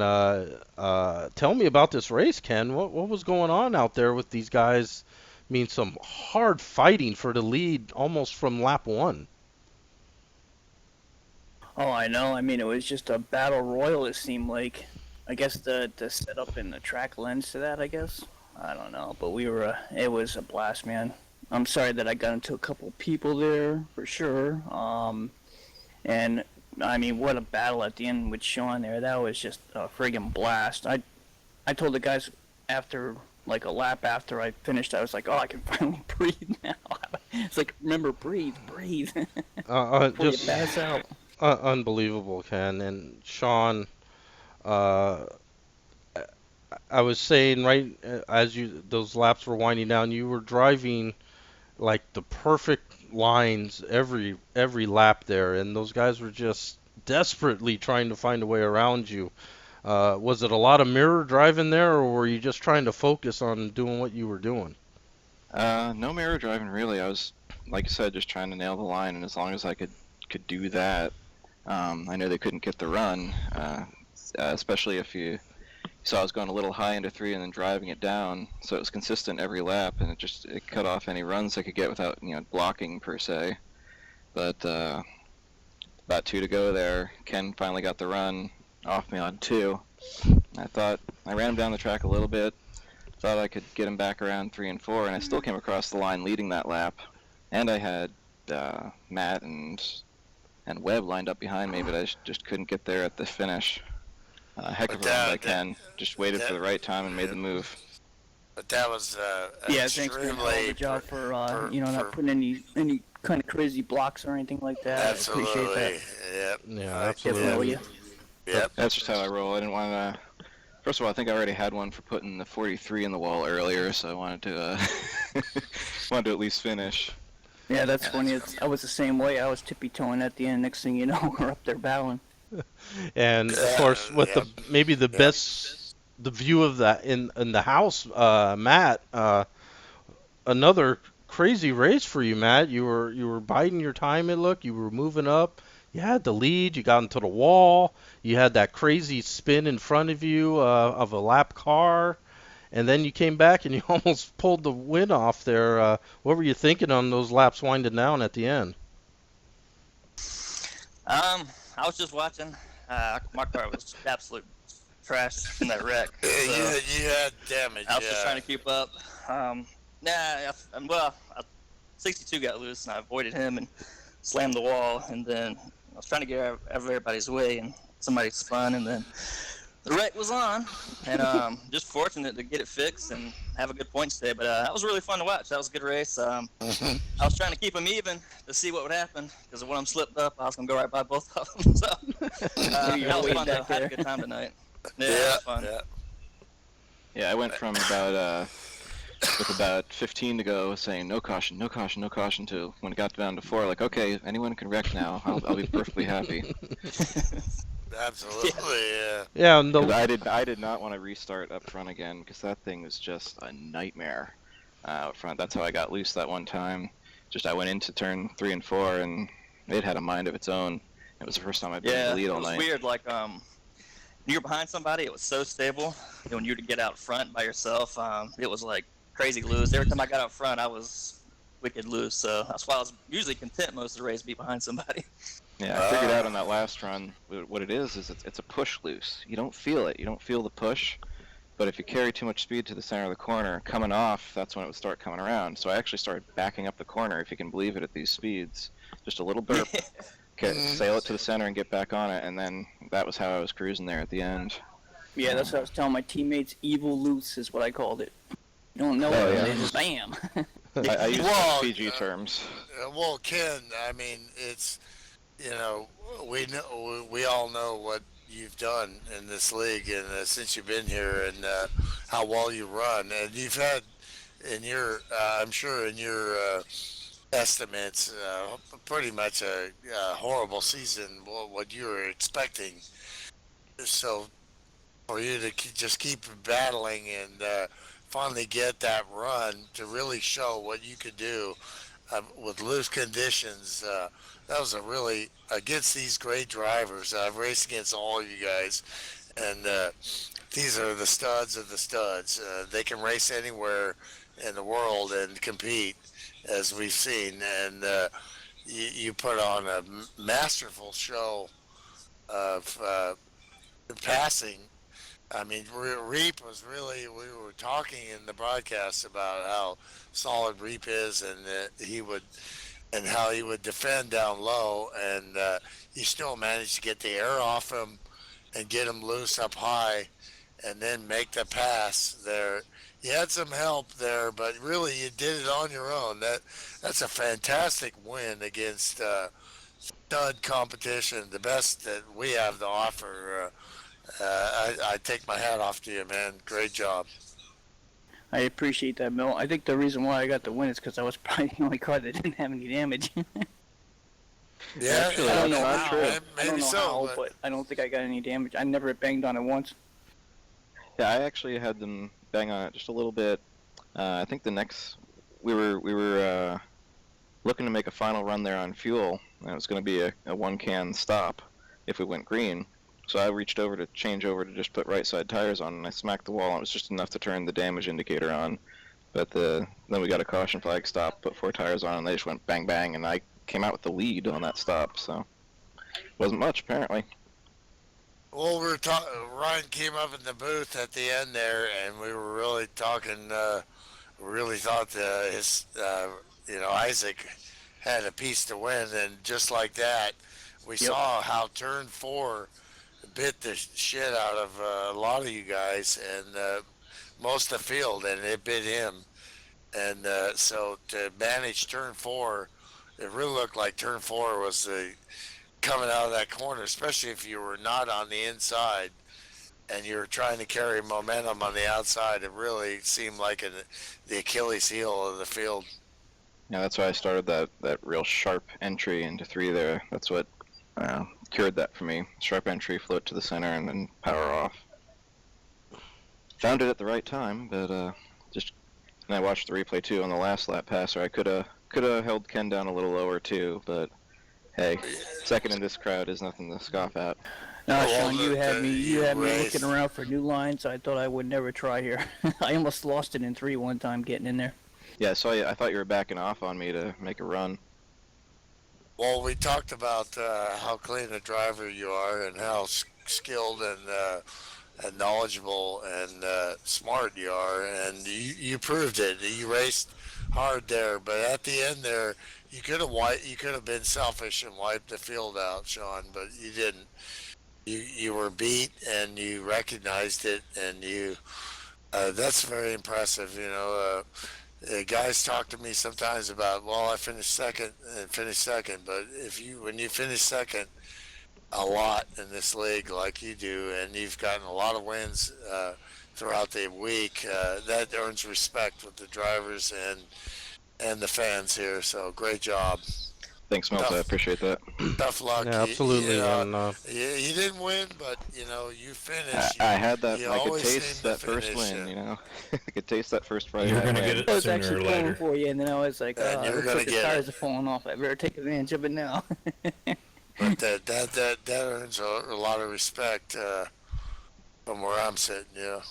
Speaker 2: tell me about this race, Ken. What was going on out there with these guys? I mean, some hard fighting for the lead almost from lap 1.
Speaker 4: Oh, I know. I mean, it was just a battle royal, it seemed like. I guess the setup and the track lends to that, I guess. I don't know. But it was a blast, man. I'm sorry that I got into a couple people there, for sure. And, I mean, what a battle at the end with Sean there. That was just a friggin' blast. I told the guys after, like a lap after I finished, I was like, oh, I can finally breathe now. It's like, remember, breathe. Before you pass out.
Speaker 2: Unbelievable, Ken. And Sean, I was saying right as those laps were winding down, you were driving like the perfect lines every lap there, and those guys were just desperately trying to find a way around you. Was it a lot of mirror driving there, or were you just trying to focus on doing what you were doing?
Speaker 5: No mirror driving really. I was, like I said, just trying to nail the line, and as long as I could do that, I knew they couldn't get the run, especially if you saw I was going a little high into 3 and then driving it down, so it was consistent every lap, and it cut off any runs I could get without blocking per se. But about 2 to go there, Ken finally got the run off me on 2. I ran him down the track a little bit. Thought I could get him back around 3 and 4, and I still came across the line leading that lap. And I had Matt and Webb lined up behind me, but I just couldn't get there at the finish. Heck of a run by Ken. Just waited for the right time and made the move.
Speaker 1: But that was
Speaker 4: Yeah, thanks for all the job for not putting any kind of crazy blocks or anything like that.
Speaker 1: Absolutely.
Speaker 4: I appreciate
Speaker 1: Yep.
Speaker 2: Yeah,
Speaker 1: I
Speaker 2: absolutely.
Speaker 4: you.
Speaker 1: Yep.
Speaker 5: That's just how I roll. I didn't want to. First of all, I think I already had one for putting the 43 in the wall earlier, so I wanted to wanted to at least finish.
Speaker 4: Yeah, that's funny. I was the same way. I was tippy-toeing at the end. Next thing you know, we're up there battling.
Speaker 2: And of course, with the view of that in the house, Matt. Another crazy race for you, Matt. You were biding your time. It looked. You were moving up. You had the lead. You got into the wall. You had that crazy spin in front of you of a lap car, and then you came back and you almost pulled the win off there. What were you thinking on those laps winding down at the end?
Speaker 6: I was just watching. My car was absolute trash in that wreck. So
Speaker 1: You had damage.
Speaker 6: I was just trying to keep up. 62 got loose, and I avoided him and slammed the wall. And then I was trying to get out of everybody's way, and somebody spun, and then the wreck was on. And just fortunate to get it fixed and have a good points day. But that was really fun to watch. That was a good race. I was trying to keep them even to see what would happen, because when I'm slipped up, I was going to go right by both of them. So that was fun. I had a good time tonight. Yeah, it was fun.
Speaker 5: Yeah, I went from with about 15 to go, saying no caution, no caution, no caution, to when it got down to 4, like, okay, anyone can wreck now. I'll be perfectly happy.
Speaker 1: Absolutely, yeah.
Speaker 2: Yeah, and
Speaker 5: 'Cause I did not want to restart up front again, because that thing was just a nightmare out front. That's how I got loose that one time. Just I went into turn 3 and 4, and it had a mind of its own. It was the first time I've been in the lead all night.
Speaker 6: It was weird. Like when you were behind somebody, it was so stable. And when you were to get out front by yourself, it was like crazy loose. Every time I got out front, I was wicked loose. So that's why I was usually content most of the race to be behind somebody.
Speaker 5: Yeah, I figured out on that last run what it is it's a push loose. You don't feel it. You don't feel the push. But if you carry too much speed to the center of the corner, coming off, that's when it would start coming around. So I actually started backing up the corner, if you can believe it, at these speeds. Just a little burp, sail it to the center and get back on it, and then that was how I was cruising there at the end.
Speaker 4: Yeah, that's what I was telling my teammates. Evil loose is what I called it. You don't know it, and just bam.
Speaker 5: I use PG terms.
Speaker 1: Well, Ken, I mean, it's, we all know what you've done in this league, and since you've been here, and how well you run, and you've had in your, I'm sure in your estimates, pretty much a horrible season, what you were expecting. So for you to just keep battling and finally get that run to really show what you could do with loose conditions, that was a really, against these great drivers. I've raced against all of you guys, and these are the studs of the studs. They can race anywhere in the world and compete, as we've seen, and you put on a masterful show of passing. I mean, Reap was really, we were talking in the broadcast about how solid Reap is, and how he would defend down low, and he still managed to get the air off him and get him loose up high, and then make the pass there. You had some help there, but really you did it on your own. That's a fantastic win against stud competition, the best that we have to offer. I take my hat off to you, man. Great job.
Speaker 4: I appreciate that, Milt. I think the reason why I got the win is because I was probably the only car that didn't have any damage.
Speaker 1: Yeah,
Speaker 5: Actually,
Speaker 4: I
Speaker 1: yeah,
Speaker 4: don't know
Speaker 5: that's not
Speaker 4: how.
Speaker 5: true.
Speaker 4: I
Speaker 1: maybe
Speaker 4: don't know
Speaker 1: so,
Speaker 4: how, but I don't think I got any damage. I never banged on it once.
Speaker 5: Yeah, I actually had them bang on it just a little bit. I think the next we were looking to make a final run there on fuel, and it was going to be a one can stop if we went green. So I reached over to change over to just put right side tires on, and I smacked the wall, and it was just enough to turn the damage indicator on. But then we got a caution flag stop, put 4 tires on, and they just went bang bang, and I came out with the lead on that stop. So wasn't much apparently.
Speaker 1: well, we were talking. Ryan came up in the booth at the end there, and we were really talking. We really thought his, Isaac had a piece to win, and just like that, we
Speaker 4: Yep.
Speaker 1: saw how turn 4 bit the shit out of a lot of you guys and most of the field, and it bit him. And so to manage turn 4, it really looked like turn 4 was coming out of that corner, especially if you were not on the inside and you were trying to carry momentum on the outside. It really seemed like the Achilles heel of the field.
Speaker 5: Yeah, that's why I started that real sharp entry into 3 there. That's what cured that for me. Sharp entry, float to the center, and then power off. Found it at the right time, but just and I watched the replay too on the last lap passer. I could have held Ken down a little lower too, but hey, second in this crowd is nothing to scoff at.
Speaker 4: No,
Speaker 1: Well,
Speaker 4: Sean, you had me
Speaker 1: raced.
Speaker 4: looking around for new lines. I thought I would never try here. I almost lost it in 3 one time getting in there.
Speaker 5: Yeah, so I thought you were backing off on me to make a run.
Speaker 1: Well, we talked about how clean a driver you are and how skilled and knowledgeable and smart you are, and you proved it. You raced hard there, but at the end there, you could have been selfish and wiped the field out, Sean, but you didn't. You were beat and you recognized it, and you that's very impressive. Guys talk to me sometimes about, well, I finished second, but when you finish second a lot in this league like you do, and you've gotten a lot of wins throughout the week, that earns respect with the drivers and the fans here. So great job.
Speaker 5: Thanks, Mills. I appreciate that.
Speaker 1: Tough luck.
Speaker 2: Yeah, absolutely.
Speaker 1: You didn't win, but you finished.
Speaker 5: I had that.
Speaker 1: You
Speaker 5: I could
Speaker 1: always seem
Speaker 5: taste
Speaker 1: to
Speaker 5: that first
Speaker 1: finish,
Speaker 5: win. I could taste that first Friday
Speaker 3: You're
Speaker 5: night
Speaker 3: gonna
Speaker 5: win.
Speaker 3: get it
Speaker 4: I was
Speaker 3: sooner
Speaker 4: actually
Speaker 3: or
Speaker 4: pulling
Speaker 3: later.
Speaker 4: for you, and then I was like,
Speaker 1: And you're
Speaker 4: looks
Speaker 1: gonna
Speaker 4: like the
Speaker 1: get
Speaker 4: tires
Speaker 1: it.
Speaker 4: are falling off. I better take advantage of it now.
Speaker 1: But that earns a lot of respect from where I'm sitting. Yeah.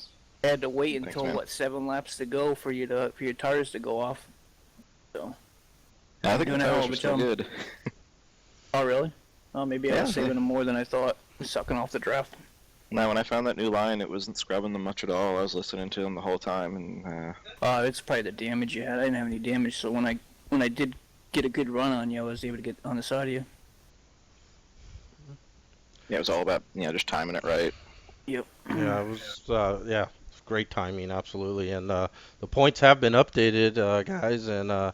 Speaker 4: I had to wait
Speaker 5: Thanks,
Speaker 4: until
Speaker 5: man.
Speaker 4: 7 laps to go for your tires to go off. So.
Speaker 5: I think the
Speaker 4: Doing a hell
Speaker 5: tires
Speaker 4: of
Speaker 5: were
Speaker 4: a
Speaker 5: still
Speaker 4: job.
Speaker 5: good.
Speaker 4: Oh really? Oh, maybe I was
Speaker 5: Yeah.
Speaker 4: saving them more than I thought. Sucking off the draft.
Speaker 5: Now, when I found that new line, it wasn't scrubbing them much at all. I was listening to them the whole time, and
Speaker 4: It's probably the damage you had. I didn't have any damage, so when I did get a good run on you, I was able to get on the side of you.
Speaker 5: yeah, it was all about just timing it right.
Speaker 4: Yep.
Speaker 2: Yeah, it was great timing, absolutely. And the points have been updated, guys. And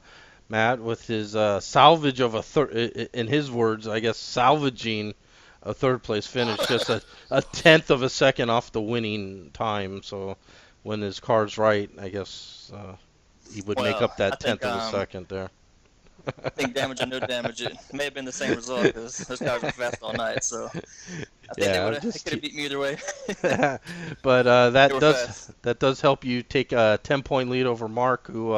Speaker 2: Matt, with his salvage of a third, in his words, I guess, salvaging a third place finish, just a tenth of a second off the winning time. So when his car's right, I guess he would make
Speaker 6: Well,
Speaker 2: up that
Speaker 6: I think,
Speaker 2: tenth of a second there.
Speaker 6: I think damage or no damage, it may have been the same result because those cars were fast all night. So I think
Speaker 2: Yeah,
Speaker 6: they could have beat me either way.
Speaker 2: But
Speaker 6: They were fast.
Speaker 2: that does help you take a 10-point lead over Mark, who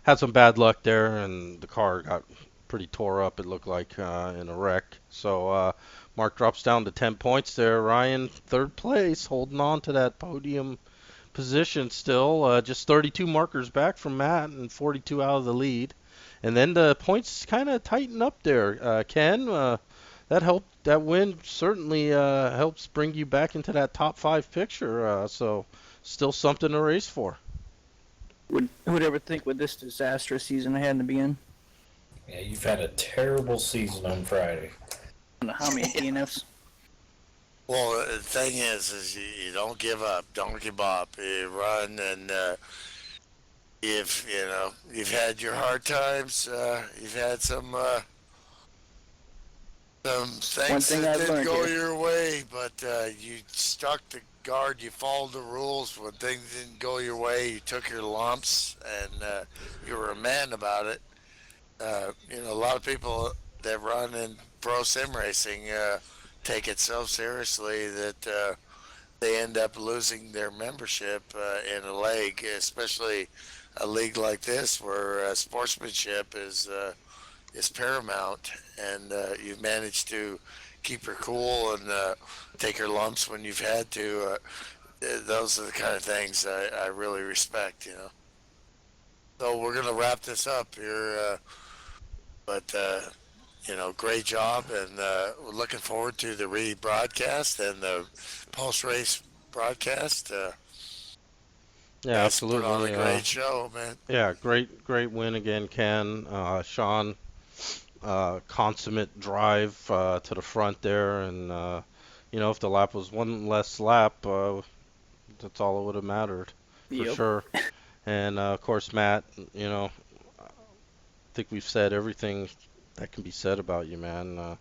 Speaker 2: had some bad luck there, and the car got pretty tore up. It looked like in a wreck. So Mark drops down to 10 points there. Ryan, third place, holding on to that podium position still. Just 32 markers back from Matt and 42 out of the lead. And then the points kind of tighten up there. Ken, that win certainly helps bring you back into that top 5 picture. So still something to race for.
Speaker 4: Who would ever think with this disastrous season I had in the beginning?
Speaker 3: Yeah, you've had a terrible season on Friday.
Speaker 4: I don't know how many DNFs.
Speaker 1: Well, the thing is you don't give up. Don't give up. You run, and you've had your hard times. You've had some things
Speaker 4: thing
Speaker 1: that
Speaker 4: I've
Speaker 1: didn't
Speaker 4: learned
Speaker 1: go
Speaker 4: here.
Speaker 1: your way, but you stuck the guard. You followed the rules. When things didn't go your way, you took your lumps, and you were a man about it. A lot of people that run in pro sim racing take it so seriously that they end up losing their membership in a league, especially a league like this where sportsmanship is paramount, and you've managed to keep her cool and take her lumps when you've had to. Those are the kind of things I really respect, you know. So we're gonna wrap this up here, but you know, great job, and we're looking forward to the rebroadcast and the post race broadcast.
Speaker 2: Yeah,
Speaker 1: Guys put on
Speaker 2: absolutely.
Speaker 1: a great show, man.
Speaker 2: Yeah, great win again, Ken. Sean, consummate drive to the front there, and you know, if the lap was one less lap, that's all it would have mattered for
Speaker 4: Yep.
Speaker 2: sure. And of course, Matt, you know, I think we've said everything that can be said about you, man.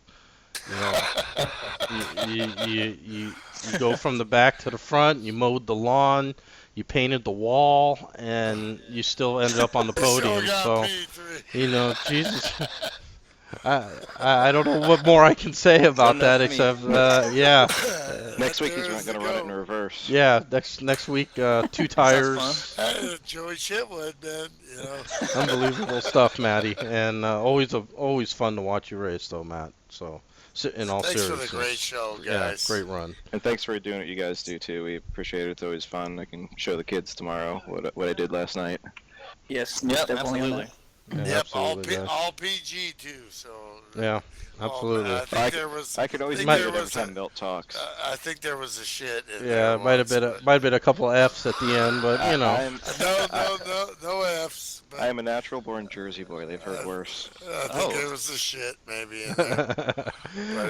Speaker 2: You know, you go from the back to the front. You mowed the lawn. You painted the wall, and you still ended up on the podium. So, you know, Jesus, I don't know what more I can say about that except yeah.
Speaker 5: Next week he's going to run it in reverse.
Speaker 2: Yeah, next week, two tires.
Speaker 1: Joey Chitwood, man. You know.
Speaker 2: Unbelievable stuff, Matty, and always fun to watch you race, though, Matt. So, in all
Speaker 1: Thanks
Speaker 2: seriousness,
Speaker 1: for the great show, guys.
Speaker 2: Yeah, great run.
Speaker 5: And thanks for doing what you guys do too. We appreciate it. It's always fun. I can show the kids tomorrow what I did last night.
Speaker 4: Yes.
Speaker 6: Yep,
Speaker 4: definitely on
Speaker 6: absolutely.
Speaker 2: Yeah,
Speaker 1: Yep,
Speaker 2: absolutely, guys.
Speaker 1: all PG too. So
Speaker 2: Yeah, absolutely.
Speaker 1: I think there was.
Speaker 5: I could always
Speaker 1: think
Speaker 5: hear
Speaker 1: there
Speaker 5: it every
Speaker 1: was
Speaker 5: time Milt talks.
Speaker 1: I think there was a shit. In
Speaker 2: Yeah,
Speaker 1: there
Speaker 2: it might have
Speaker 1: once,
Speaker 2: been a couple Fs at the end, but you know.
Speaker 1: No Fs. But
Speaker 5: I am a natural-born Jersey boy. They've heard worse.
Speaker 1: I think there was a shit maybe in there.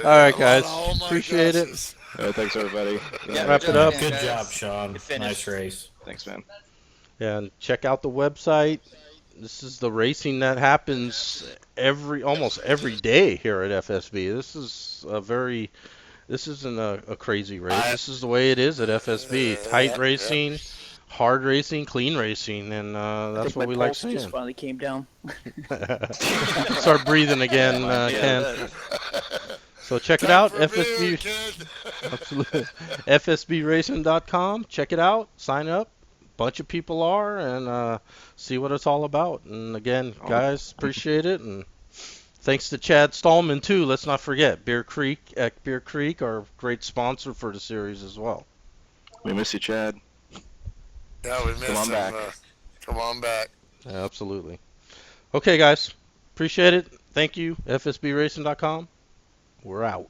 Speaker 2: All right, guys.
Speaker 1: Oh my
Speaker 2: Appreciate it.
Speaker 1: gushes.
Speaker 5: Thanks everybody.
Speaker 6: Yeah,
Speaker 2: Wrap
Speaker 6: good
Speaker 2: it
Speaker 6: job
Speaker 2: up.
Speaker 6: again,
Speaker 3: Good
Speaker 6: guys.
Speaker 3: job, Sean.
Speaker 6: Good finish.
Speaker 3: Nice race.
Speaker 5: Thanks, man.
Speaker 2: And check out the website. This is the racing that happens almost every day here at FSB. This isn't a crazy race. This is the way it is at FSB. Tight racing, hard racing, clean racing, and that's what we like seeing.
Speaker 4: Just finally came down.
Speaker 2: Start breathing again, Ken. So check it out, FSB. Absolutely. FSBRacing.com. Check it out. Sign up. Bunch of people are, and see what it's all about. And again, guys, appreciate it. And thanks to Chad Stallman too. Let's not forget Bear Creek, our great sponsor for the series as well.
Speaker 5: We miss you, Chad.
Speaker 1: Yeah, we missed
Speaker 5: Come on
Speaker 1: him.
Speaker 5: back.
Speaker 1: Come on back.
Speaker 2: Yeah, absolutely. Okay, guys, appreciate it. Thank you. FSBRacing.com. We're out.